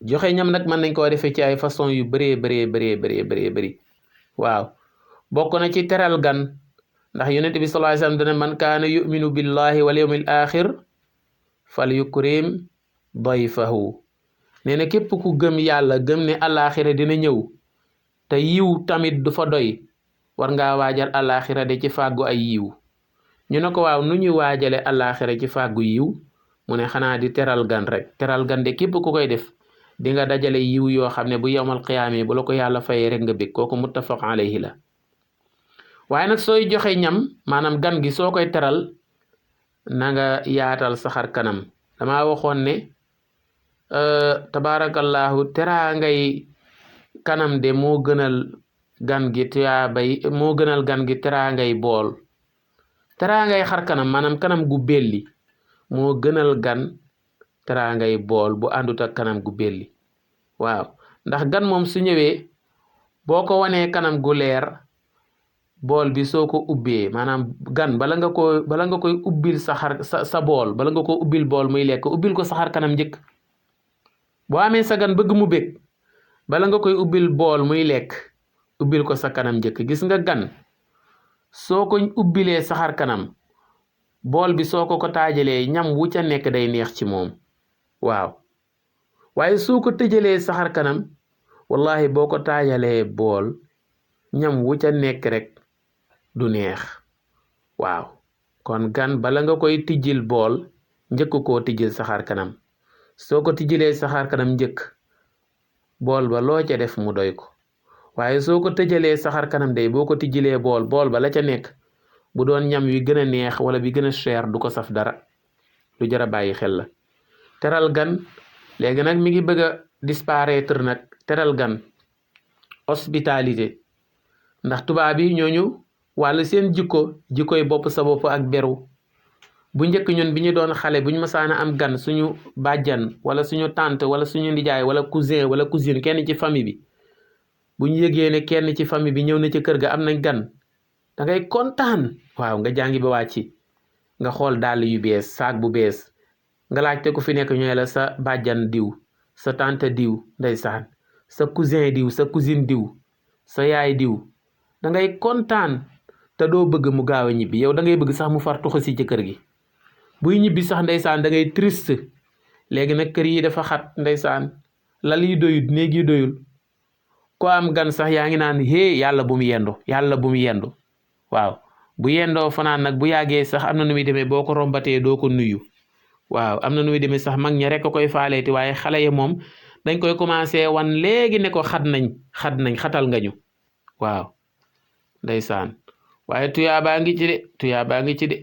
joxe ñam nag mën nañ koo defee ci ay façon yu bëree bëri waaw bokk na ci teral gan ndax yonent bi sallallahu alayhi wasallam dana man kaana yuminu billahi wal yawmil axir fal yukrim dayfahu nee na képp ku gëm yàlla gëm ne alaxira dina ñëw te yiw tamit du fa doy war ngaa waajal alaxira de ci fàggu ay yiw ñu ne ko waaw nu ñuy waajale alaxira ci fàggu yiw mu ne xanaa di teral gan rek teral gan de képp ku koy def di nga dajale yiw yoo xam ne bu yawmal qiyaama bu la ko yàlla fayee rek nga bég kooku muttafaq alayhi la waaye nag sooy joxe ñam maanaam gan gi soo koy teral na nga yaatal saxar kanam dama waxoon ne tabarakallahu teraa ngay kanam de moo gënal gan gi moo gënal gan gi teraa ngay bool teraa ngay xar kanam maanaam kanam gu belli moo gënal gan teraa ngay bool bu àndut ak kanam gu belli waaw ndax gan moom su ñëwee boo ko wanee kanam gu leer bool bi soo ko ubbee maanaam gan bala nga koy ubbil sa bool bala nga ko ubbil bool muy lekk ubbil ko saxar kanam njëkk boo amee sa gan bëgg mu bég bala nga koy ubbil bool muy lekk ubbil ko sa kanam njëkk gis nga gan soo ko ubbilee saxar kanam bool bi soo ko taajalee ñam wu ca nekk day neex ci moom waaw waaye soo ko tëjalee saxar kanam wallahi boo ko taajalee bool ñam wu ca nekk rek du neex waaw kon gan bala nga koy tijjil bool njëkk koo tijjil saxar kanam soo ko tijjilee saxar kanam njëkk bool ba loo ca def mu doy ko waaye soo ko tëjalee saxar kanam day boo ko tijjilee bool ba la ca nekk bu doon ñam wi gën a neex wala bi gën a cher du ko saf dara lu jar a bàyyi xel la teral gan léegi nag mi ngi bëgg a disparaître nag teral gan hospitalité ndax tubaab yi ñooñu wàllu seen jikkoy bopp sa bopp ak beru bu njëkk ñun bi ñu doon xale bu ñu mësaana am gan suñu bàjjan wala suñu tante wala suñu ndijaay wala cousin wala cousine kenn ci famille bi bu ñu yëgee ne kenn ci famille bi ñëw na ci kër ga am nañ gan da ngay kontaan waaw nga jàngi ba wàcci nga xool dàll yu bees saak bu bees nga laajte ku fi nekk ñooy la sa bàjjan diw sa tante diw ndeysaan sa cousin diw sa cousine diw sa yaay diw da ngay kontaan te doo bëgg mu gaaw a ñibbi yow da ngay bëgg sax mu far tuxu si ci kër gi buy ñibbi sax ndeysaan da ngay triste léegi nag kër yi dafa xat ndeysaan lal yi doyul néeg yi doyul ko am gan sax yaa ngi naan yàlla bu mu yendu waaw bu yendoo fanaan nag bu yàggee sax am na nu muy demee boo ko rombatee doo ko nuyu waaw am na nu muy demee sax mag ña rek a koy faaleeti waaye xale yi moom dañ koy commencé wan léegi ne ko xatal nga ñu waaw ndeysaan waaye tuyaabaa ngi ci de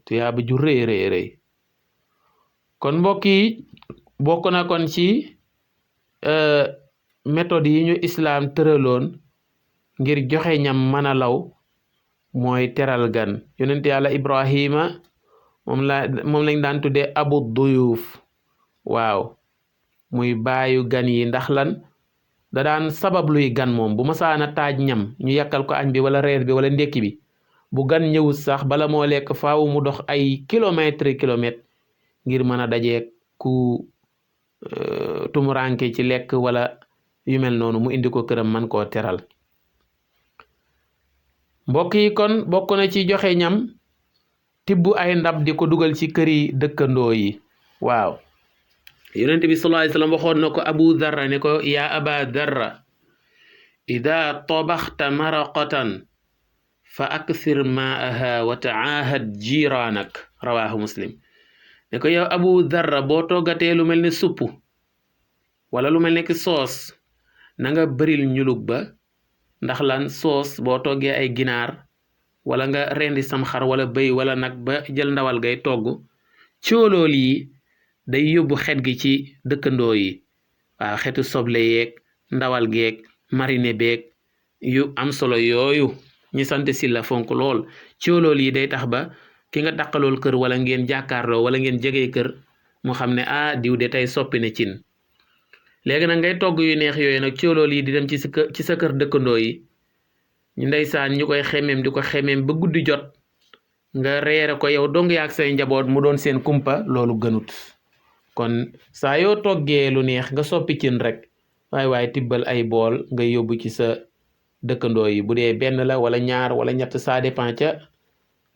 tuyaaba ju rëy kon mbokk yi bokk na kon ci méthode yi ñu islaam tëraloon ngir joxe ñam mën a law mooy teral gan yonent yàlla Ibrahima moom lañ daan tuddee abu duyuuf waaw muy baayu gan yi ndax lan da daan sabab luy gan moom bu masaana taaj ñam ñu yàkkal ko añ bi wala reer bi wala ndekki bi bu gan ñëwut sax bala moo lekk faaw mu dox ay kilomètre ngir mën a dajeek ku tumuranke ci lekk wala yu mel noonu mu indi ko këram man koo teral mbokk yi kon bokk na ci joxe ñam tibbu ay ndab di ko dugal ci këri dëkkandoo yi waaw yonent bi sallallahu alayhi wasallam waxoon na ko Abu Dharra ne ko yaa Aba Dharra ida tabaxta maraqatan fa aksir maaha wa taahad jiraanak rawahu Muslim ne ko yow Abu Dharra boo toggatee lu mel ne supp wala lu mel ne ki soos na nga bëril ñulug ba ndax lan soos boo toggee ay ginaar wala nga rendi sam xar wala bëy wala nag ba jël ndawal gay togg coolool yi day yóbbu xet gi ci dëkkandoo yi waaw xetu soble yeeg ndawal geeg marine beeg yu am solo yooyu ñi sant si la fonk lool coolool yi day tax ba ki nga dàqalool kër wala ngeen jàkkaarloo wala ngeen jegee kër mu xam ne diw de tey soppi na cin. léegi nag ngay togg yu neex yooyu nag coolool yi di dem ci sa kër dëkkandoo yi ñu ndeysaan ñu koy xemeem di ko xemeem ba guddi jot nga reere ko yow dong yaak say njaboot mu doon seen kumpa, loolu gënut. kon saa yoo toggee lu neex nga soppi cin rek waaye tibbal ay bool nga yóbbu ci sa dëkkandoo yi, bu dee benn la wala ñaar wala ñett, ça dépend ca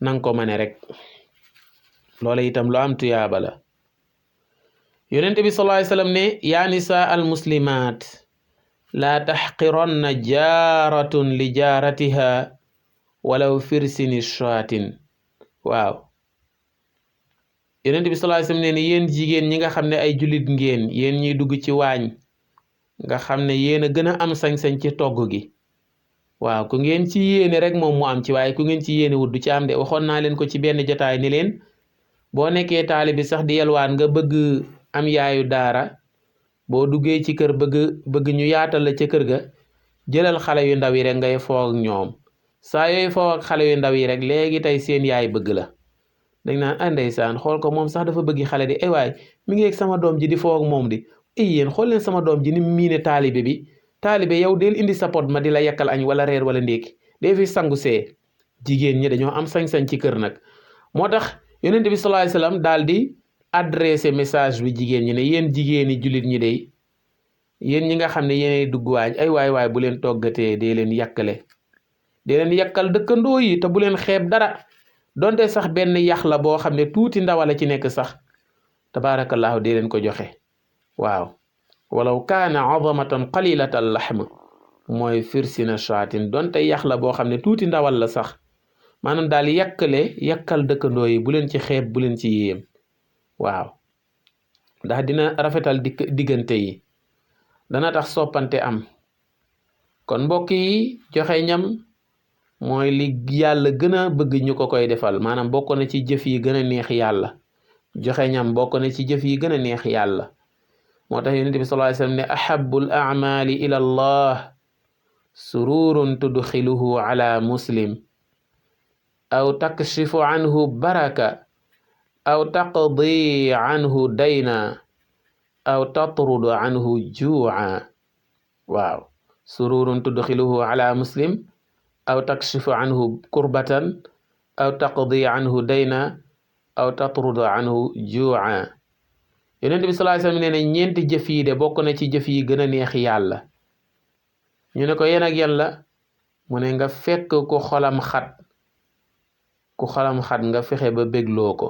nanga ko mane rek. loola itam lu am tuyaaba la. yonent bi sallallahu alayhi wasallam ne yaa nisaa al muslimaat laa taxqiranna jaaratun li jaaratiha walaw firsini shaatin. waaw yonent bi sallallahu alayhi wasallam ne yéen jigéen ñi nga xam ne ay jullit ngeen, yéen ñuy dugg ci waañ nga xam ne yéen a gën a am sañ-sañ ci togg gi. waaw ku ngeen ci yéene rek moom mu am ci, waaye ku ngeen ci yéene wut du ci am de. waxoon naa leen ko ci benn jotaay ni leen boo nekkee taalibe bi sax di yalwaan nga bëgg am yaayu daara, boo duggee ci kër bëgg ñu yaatal la ca kër ga, jëlal xale yu ndaw yi rek ngay foog ñoom. saa yooyu foog ak xale yu ndaw yi rek léegi tey seen yaay bëgg la. dañ naan ndeysaan xool ko moom sax dafa bëgg xale di waay mi ngi ak sama doom ji di foog moom di yéen xool leen sama doom ji ni miine taalibe bi. taalibe yow del indi sa pot ma di la yakkal añ wala reer wala ndékki dee fi sangu see. jigéen ñi dañoo am sañ-sañ ci kër nag. moo tax yonent bi sallallahu alayhi wasallam daal di adressé message bi jigéen ñi ne yéen jigéeni jullit ñi de, yéen ñi nga xam ne yéenay dugg waañ waay bu leen toggatee dee leen yàkkale, dee leen yàkkal dëkkandoo yi te bu leen xeeb dara, donte sax benn yax la boo xam ne tuuti ndawala ci nekk sax tabaarakallaahu dee leen ko joxe. waaw walaw kaana azamatan qalilatan laxm mooy firsina shaatin, donte yax la boo xam ne tuuti ndawal la sax. maanaam daal yàkkal dëkkandoo yi bu leen ci xeeb, bu leen ci yéem. waaw ndax dina rafetal diggante yi, dana tax soppante am. kon mbokk yi joxe ñam mooy li yàlla gën a bëgg ñu ko koy defal, maanaam bokk na ci jëf yi gën a neex yàlla. joxe ñam bokk na ci jëf yi gën a neex yàlla. moo tax yonent bi sallallahu alayhi wasallam ne ahabbul a'mali ila allah sururun tudxiluhu ala muslim aw takshifu anhu baraka aw taqdi anhu dayna aw tatrudu anhu juu'a. waaw sururun tudxiluhu ala muslim aw takshifu anhu kurbatan aw taqdi anhu dayna aw tatrudu anhu juu'a. yonent bi sallallahu alayhi wasallam nee na ñeenti jëf yi de bokk na ci jëf yi gën a neex yàlla. ñu ne ko yéen ak yan la? mu ne nga fekk ku xolam xat nga fexe ba bégloo ko.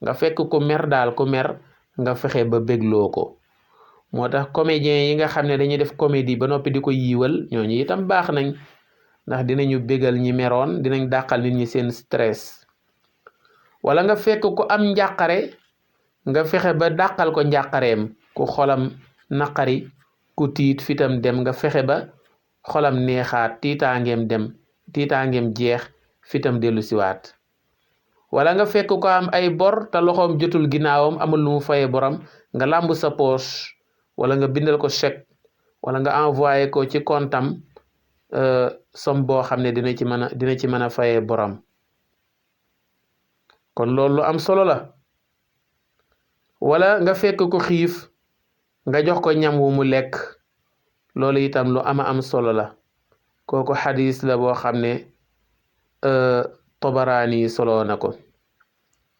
nga fekk ku mer daal ku mer nga fexe ba bégloo ko. moo tax comédien yi nga xam ne dañuy def comédie ba noppi di ko yiiwal, ñooñu itam baax nañ, ndax dinañu bégal ñi meroon, dinañ dàqal nit ñi seen stress. wala nga fekk ku am njàqare nga fexe ba dàqal ko njàqareem. ku xolam naqari, ku tiit fitam dem, nga fexe ba xolam neexaat, tiitaangeem jeex, fitam dellu siwaat. wala nga fekk ko am ay bor te loxoom jotul ginnaawam, amul lu mu faye boram, nga làmb sa poche wala nga bindal ko chèque wala nga envoyé ko ci kontam somme boo xam ne dina ci mën a faye boram. kon loolu lu am solo la. wala nga fekk ko xiif nga jox ko ñam wu mu lekk, loolu itam lu am solo la. kooku xadis la boo xam ne Tabaraani solo na ko.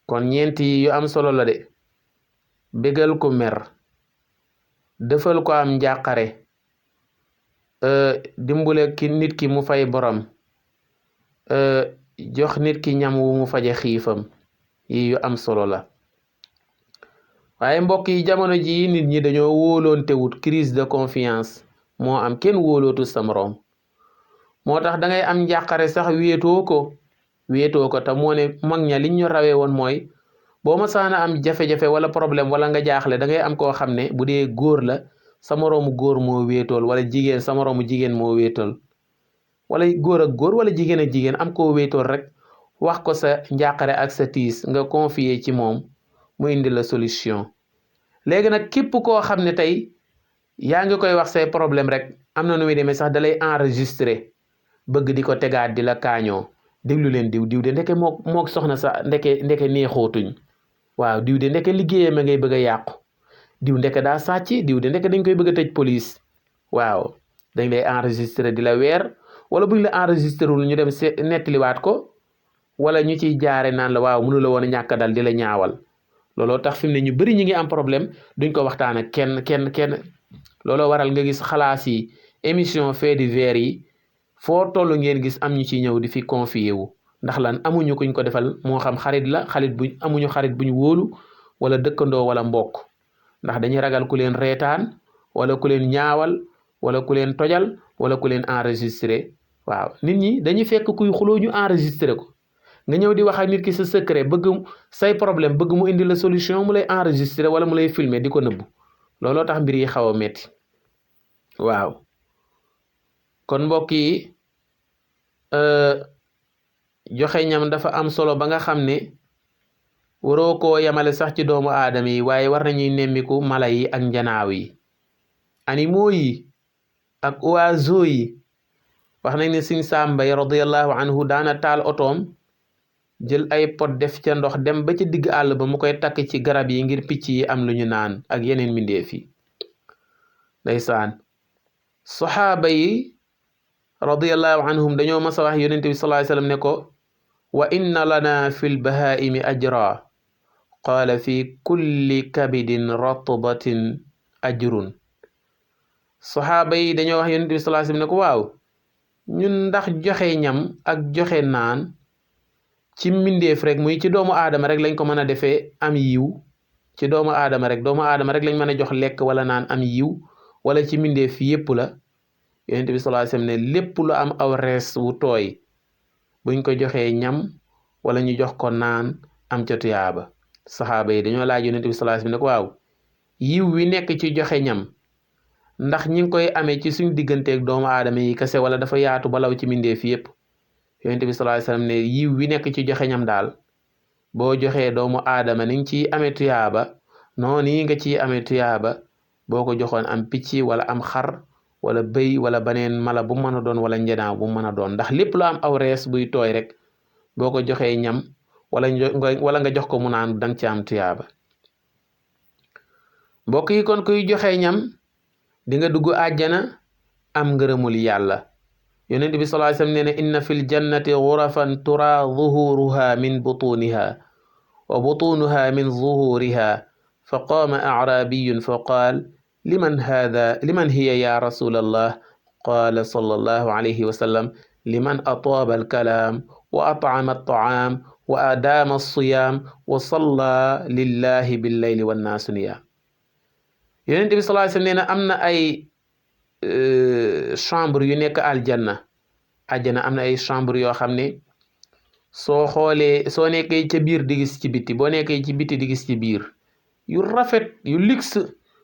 kon ñeenti yu am solo la de: bégal ko mer, defal ko am njàqare, dimbule nit ki mu fay borom, jox nit ki ñam wu mu faje xiifam. yi yu am solo la. waaye mbokk yi jamono ji nit ñi dañoo wóoloonte wut, crise de confiance moo am, kenn wóolootu sa moroom. moo tax da ngay am njàqare sax wéetoo ko te moo ne mag ña liñ ñu rawee woon mooy boo ma saana am jafe-jafe wala problème wala nga jaaxle da ngay am koo xam ne bu dee góor la sa moroomu góor moo wéetool, wala jigéen sa moroomu jigéen moo wéetool, wala góor ak góor wala jigéen ak jigéen am koo wéetool rek wax ko sa njàqare ak sa tiis nga confier ci moom mu indi la solution. léegi nag képp koo xam ne tey yaa ngi koy wax say problème rek am na nu muy demee sax da lay enregistré bëgg di ko tegaat di la kaañoo. déglu leen diw de ndeke mook soxna sa ndeke neexootuñ. waaw diw de ndeke liggéeyam a ngay bëgg a yàqu diw ndeke daa sàcc diw de ndeke dañ koy bëgg a tëj police waaw dañ lay enregistré di la weer wala buñ la enregistré wul ñu dem nettaliwaat ko wala ñu ciy jaare naan la waaw mënu la woon a ñàkk dal di la ñaawal looloo tax fi mu ne ñu bëri ñi ngi am problème duñ ko waxtaan ak kenn looloo waral nga gis xalaas yi émission fait divers yi foo toll ngeen gis am ñu ci ñëw di fi confié wu ndax lan amuñu kuñ ko defal moo xam xarit la amuñu xarit buñ wóolu wala dëkkandoo wala mbokk ndax dañuy ragal ku leen reetaan wala ku leen ñaawal wala ku leen tojal wala ku leen enregistré waaw nit ñi dañuy fekk kuy xuloo ñu enregistré ko nga ñëw di wax ak nit ki sa secret bëgg say problème bëgg mu indi la solution mu lay enregistré wala mu lay filmer di ko nëbbu looloo tax mbir yi xaw a metti waaw kon mbokk yi joxe ñam dafa am solo ba nga xam ne waroo koo yamale sax ci doomu aadama yi waaye war nañuy nemmiku mala yi ak njanaaw yi animaux yi ak oiseaux yi wax nañ ne Sëñ Saam Mbay radiyallahu anhu daana taal otoom jël ay pot def ca ndox dem ba ca digg àll ba mu koy takk ci garab yi ngir picc yi am lu ñu naan ak yeneen mbindeef yi ndeysaan saxaaba yi radiyallahu anhum dañoo mas a wax yonente bi sallallahu alayhi wasallam ne ko wa inna lana fi lbahaimi ajra qaala fi kulli kabidin ratbatin ajrun saxaaba yi dañoo wax yonente bi sallallahu alayhi wasallam ne ko waaw ñun ndax joxe ñam ak joxe naan ci mbindeef rek muy ci doomu aadama rek lañ ko mën a defee am yiw ci doomu aadama rek lañ mën a jox lekk wala naan am yiw wala ci mbindeef yépp la yonent bi sallallahu alayhi wasallam ne lépp lu am aw rees wu tooy buñ ko joxee ñam wala ñu jox ko naan am ca tuyaaba saxaaba yi dañoo laaj yonent bi sallallahu alayhi wasallam ne ko waaw yiw wi nekk ci joxe ñam ndax ñi ngi koy amee ci suñ digganteeg doomu aadama yi kese wala dafa yaatu balaw ci mbindeef yépp yonent bi sallallahu alayhi wasallam ne yiw wi nekk ci joxe ñam daal boo joxee doomu aadama ni nga ciy amee tuyaaba noonu yi nga ciy amee tuyaaba boo ko joxoon am picc wala am xar wala bëy wala baneen mala bu mën a doon wala njanaaw bu mën a doon ndax lépp lu am aw rees buy tooy rek boo ko joxee ñam wala nga jox ko mu naan danga ci am tuyaaba mbokk yi kon kuy joxe ñam di nga dugg àjjana am ngërëmul yàlla yonent bi sallallahu alayhi wasallam nee na inna fil jannati ghurafan tura zuhuruha min butuniha wa butunuha min zuhuriha fa qaama a'rabiyun fa qaal liman hiya ya rasulallah qaala sallallahu alayhi wasallam liman ataaba alkalaam wa at'ama at-ta'aam wa adaama as-siyaam wa salla lillahi billayli wannaasu niyaam yonent bi sallallahu alayhi wasallam nee na am na ay chambre yu nekk aljanna am na ay chambre yoo xam ne soo nekkee ca biir di gis ci biti boo nekkee ci biti di gis ci biir yu rafet yu luxe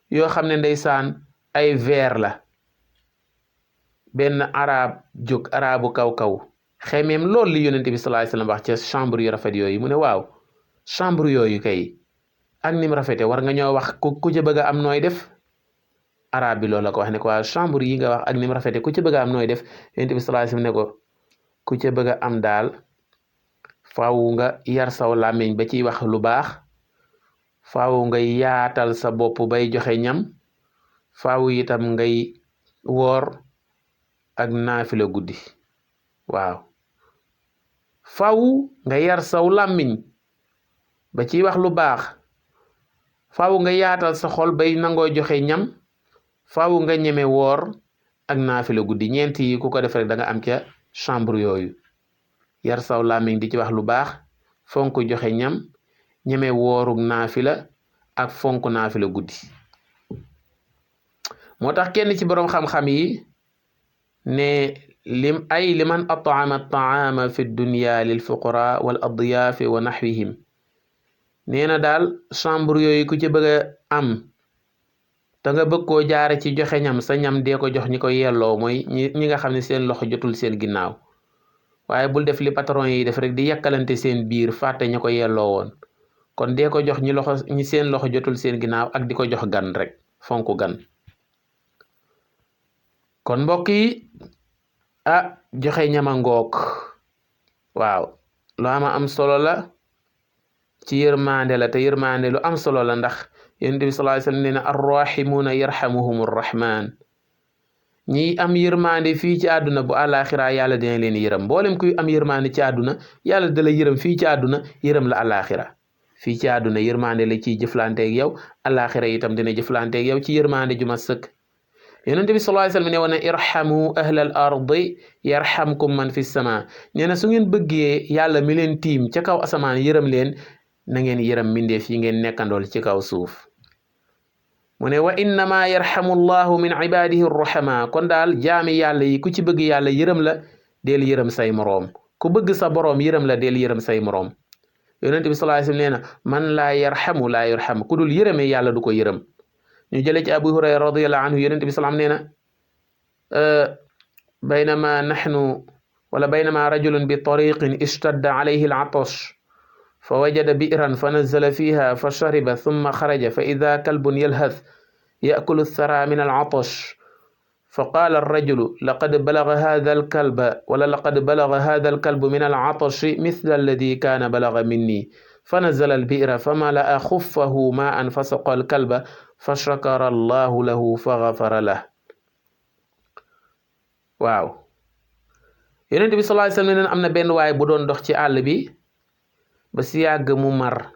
yoo xam ne ndeysaan ay verre la benn arabu kaw xemeem lool li yonent bi sallallahu alayhi wasallam wax ca chambre yu rafet yooyu mu ne waaw chambre yooyu kay ak nim rafete war nga ñoo wax ku ca bëgg a am nooy def arab bi loolu la ko wax ne ko waaw chambre yi nga wax ak nim rafete ku ca bëgg a am nooy def yonent bi sallallahu alayhi wasallam ne ko ku ca bëgg a am daal faaw nga yar saw làmmiñ ba ciy wax lu baax faaw nga yaatal sa bopp bay joxe ñam faaw itam ngay woor ak naafila guddi waaw faaw nga yar saw làmmiñ ba ciy wax lu baax faaw nga yaatal sa xol bay nangoo joxe ñam faaw nga ñeme woor ak naafila guddi ñeent yi ku ko def rek da nga am ca chambre yooyu yar saw làmmiñ di ci wax lu baax fonk joxe ñam ñeme woorug naafila ak fonk naafila guddi moo tax kenn ci boroom xam-xam yi ne liman at'ama at-ta'ama fi dunya lil fuqara wal adyaafi wa nahwihim nee na daal chambre yooyu ku ci bëgg a am te nga bëgg koo jaare ci joxe ñam sa ñam dee ko jox ñi ko yelloo mooy ñi nga xam ne seen loxo jotul seen ginnaaw waaye bul def li patron yi def rek di yàkkalante seen biir fàtte ña ko yelloo woon kon dee ko jox ñi seen loxo jotul seen ginnaaw ak di ko jox gan rek fonk gan kon mbokk yi joxe ñama ngoog waaw lu am solo la ci yërmande la te yërmande lu am solo la ndax yonent bi sallallahu alayhi wasallam nee na arrahimuuna yarhamuhum arrahman ñi am yërmande fii ci àdduna bu àllaaxira yàlla dina leen yërëm mboolem kuy am yërmande ci àdduna yàlla da la yërëm fii ci àdduna yërëm la àllaaxira fii ci àdduna yërmande la ciy jëflanteeg yow àllaaxira itam dina jëflanteeg yow ci yërmande ju ma sëkk yonent bi sallallahu alayhi wasallam ne woon irhamu ahlal ardi yarhamkum man fi sama nee na su ngeen bëggee yàlla mi leen tiim ca kaw asamaan yërëm leen na ngeen yërëm mbindeef yi ngeen nekkandool ci kaw suuf mu ne wa innama yarhamu llahu min ibadihi arrahama kon daal jaami yàlla yi ku ci bëgg yàlla yërëm la del yërëm say moroom ku bëgg sa boroom yërëm la del yërëm say moroom yonent bi sallallahu alayhi wasallam nee na man laa yarhamu laa yarham ku dul yërëmee yàlla du ko yërëm ñu jëlee ci Abu Hurayra radiyallahu anhu yonent bi salaam nee na baynama rajulun bi tariqin ishtadda alayhi al-atash fa wajada bi'ran fa nazzala fiha fa shariba thumma kharaja fa idha kalbun yalhath ya'kulu ath-thara min al-atash fa qala ar-rajulu laqad balagha hadha al-kalbu min al-atash mithla alladhi kana balagha minni fa nazzala al-bi'ra famala'a khuffahu ma'an fasaqa al-kalba fa shakara allahu lahu fa ghafara lahu waaw yonent bi sallallahu alayhi wasallam am na benn waay bu doon dox ci àll bi ba si yàgg mu mar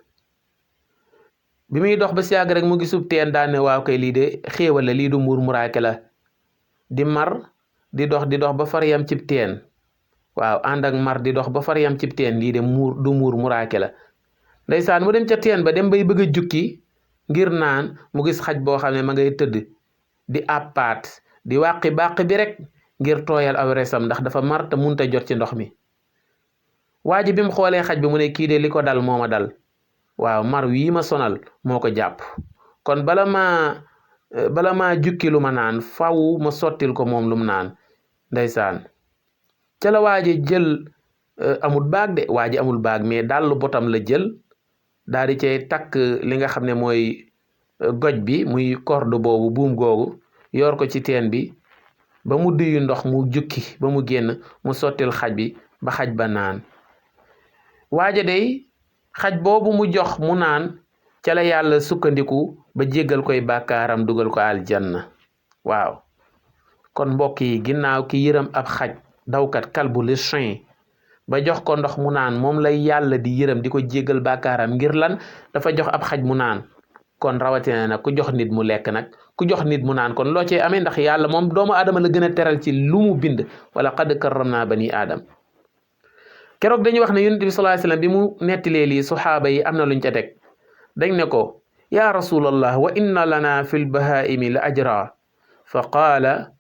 bi muy dox ba si yàgg rek mu gisub teen daan ne waaw kay lii de xéewal la lii du muur muraake la di mar di dox ba far yam cib teen waaw ànd ak mar di dox ba far yam cib teen lii de du muur muraake la ndeysaan mu dem ca teen ba dem bay bëgg a jukki ngir naan mu gis xaj boo xam ne ma ngay tëdd di àppaat di wàqi bàq bi rek ngir tooyal aw resam ndax dafa mar te munta jot ci ndox mi waa ji bi mu xoolee xaj bi mu ne kii de li ko dal moo ma dal waaw mar wii ma sonal moo ko jàpp kon bala maa jukki lu ma naan faw ma sottil ko moom lu mu naan ndeysaan ca la waa ji jël amul baag de waa ji amul baag mais dallu botam la jël daal di cay takk li nga xam ne mooy goj bi muy corde boobu buum googu yor ko ci teen bi ba mu duyu ndox mu jukki ba mu génn mu sottil xaj bi ba xaj ba naan waaja day xaj boobu mu jox mu naan ca la yàlla sukkandiku ba jéggal koy bàkkaaram dugal ko aljanna waaw kon mbokk yi ginnaaw ki yërëm ab xaj dawkat kalbu le chien ba jox ko ndox mu naan moom lay yàlla di yërëm di ko jéggal bàkkaaram ngir lan dafa jox ab xaj mu naan kon rawatina nag ku jox nit mu lekk nag ku jox nit mu naan kon loo cee amee ndax yàlla moom doomu aadama la gën a teral ci lu mu bind wala qad karramna bani aadam keroog dañuy wax ne yonent bi sallallahu alayhi wasallam bi mu nettilee lii suxaaba yi am na luñ ca teg dañ ne ko ya rasulallah wa inna lana fi lbahaimi la ajra fa qaala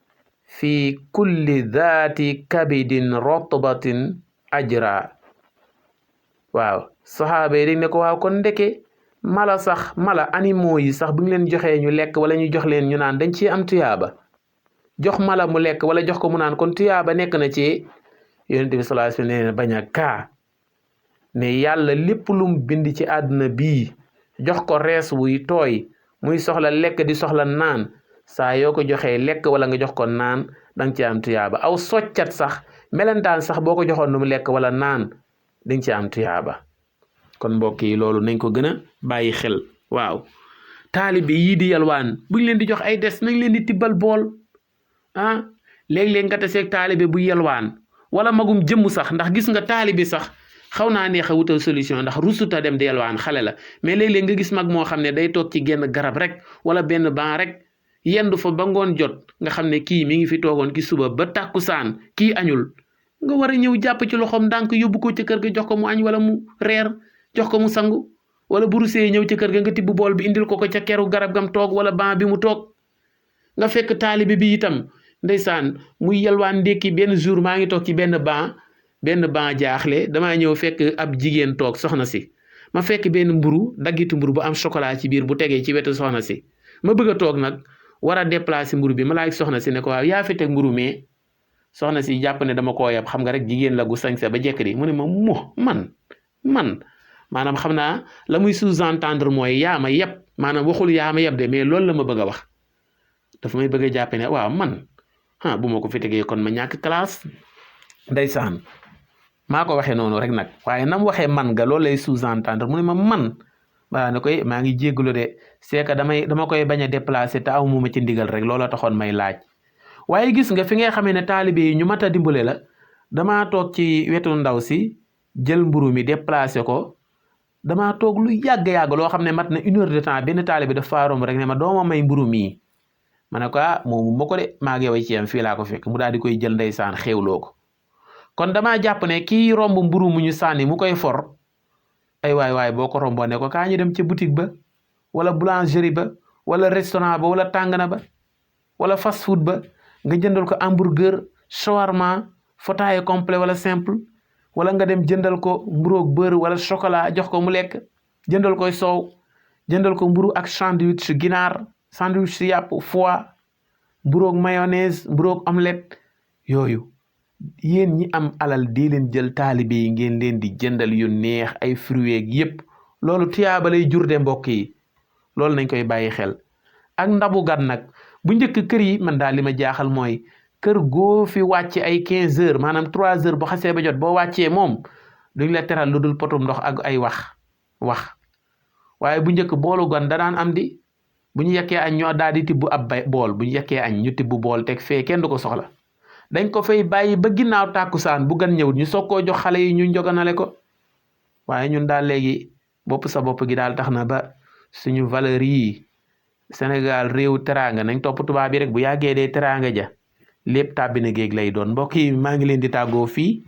fi kulli dhaati kabidin rotbatin ajra waaw saxaaba yi dañ ne ko waaw kon ndeke mala animaux yi sax bu ñu leen joxee ñu lekk wala ñu jox leen ñu naan dañ ci am tuyaaba jox mala mu lekk wala jox ko mu naan kon tuyaaba nekk na ci yonent bi sallallahu alayhi wasallam nee na bañ a kaa ne yàlla lépp lum bind ci àdduna bii jox ko rees wuy tooy muy soxla lekk di soxla naan saa yoo ko joxee lekk wala nga jox ko naan danga ci am tuyaaba aw soccat sax melentaan sax boo ko joxoon nu mu lekk wala naan danga ci am tuyaaba kon mbokk yi loolu nañ ko gën a bàyyi xel waaw taalibe yii di yalwaan buñ leen di jox ay des nañ leen di tibbal bool ah léeg-léeg nga taseeg taalibe bu yalwaan wala magum jëmm sax ndax gis nga taalibe sax xaw naa neex a wutal solution ndax rusuta dem di yalwaan xale la mais léeg-léeg nga gis mag moo xam ne day toog ci genn garab rek wala benn ban rek yendu fa ba ngoon jot nga xam ne kii mi ngi fi toogoon ki suba ba tàkkusaan kii añul nga war a ñëw jàpp ci loxoom ndànk yóbbu ko ca kër ga jox ko mu añ wala mu reer jox ko mu sangu wala bu rusee ñëw ci kër ga nga tibb bool bi indil ko ca keru garab gam toog wala ban bi mu toog nga fekk taalibe bi itam ndeysaan muy yalwaan ndékki benn jour maa ngi toog ci benn ban jaaxle damaa ñëw fekk ab jigéen toog soxna si ma fekk benn mburu daggitu mburu bu am chocolat ci biir bu tegee ci wetu soxna si ma bëgg a toog nag war a déplacer mburu bi ma laaj soxna si ne ko waaw yaa fi teg mburu mais soxna si jàpp ne dama koo yab xam nga rek jigéen la gu sañse ba jekk di mu ne ma man maanaam xam naa la muy sous-entendre mooy yaa ma yab maanaam waxul yaa ma yab de mais loolu la ma bëgg a wax dafa may bëgg a jàppe ne waaw man bu ma ko fi tegee kon ma ñàkk classe ndeysaan maa ko waxee noonu rek nag waaye nam waxee man nga loolu lay sous-entendre mu ne ma man waa ne koy maa ngi jéggalu de c'est que dama koy bañ a déplacer te aw ma ci ndigal rek loola taxoon may laaj waaye gis nga fi nga xamee ne taalibe yi ñu mat a dimbale la damaa toog ci wetu ndaw si jël mburu mi déplacé ko damaa toog lu yàgg-yàgg loo xam ne mat na 1 heure de temps benn taalibe daf faarom rek ne ma dooma may mburu mii ma ne ko moomu ma ko de maa ngi yow ci yam fii laa ko fekk mu daal di koy jël ndeysaan xéewloo ko kon damaa jàpp ne kii romb mburu mu ñu sànni mu koy for ay waay boo ko romboo ne ko kaa ñu dem ca boutique ba wala boulangerie ba wala restaurant ba wala tàngana ba wala fast food ba nga jëndal ko hamburger shawarma fotaaye complet wala simple wala nga dem jëndal ko mburoog beurre wala chocolat jox ko mu lekk jëndal koy soow jëndal ko mburu ak sandwich ginaar sandwich yàpp foie mburoog mayonnaise mburoog omelette yooyu yéen ñi am alal di leen jël taalibe yi ngeen leen di jëndal yu neex ay fruits yépp loolu tiyaaba lay jur de mbokk yi loolu nañ koy bàyyi xel ak ndabu gan nag bu njëkk kër yi man daal li ma jaaxal mooy kër goo fi wàcce ay 15 heures maanaam 3 heures bu xasee ba jot boo wàccee moom duñ la teral lu dul potum ndox ak ay wax waaye bu njëkk boolu gan da daan am di bu ñu yekkee añ ñoo daal di tibb ab bool bu ñu yekkee añ ñu tibb bool teg fee kenn du ko soxla dañ ko fay bàyyi ba ginnaaw tàkkusaan bu gan ñëwut ñu soog koo jox xale yi ñu njoganale ko waaye ñun daal léegi bopp sa bopp gi daal tax na ba suñu valeur yi Sénégal réew teraanga nañ topp tubaab bi rek bu yàggee dee teraanga ja lépp tàbbi na géej lay doon mbokk yi maa ngi leen di tàggoo fii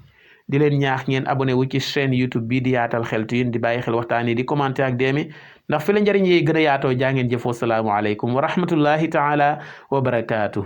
di leen ñaax ngeen abonné wu ci chaîne YouTube bi di yaatal xeltu yin di bàyyi xel waxtaan yi di commenter ak deemi ndax fi la njëriñ yi gën a yaatoo jaa ngeen jëfoo salaamu aleykum wa rahmatullahi taala wa barakaatu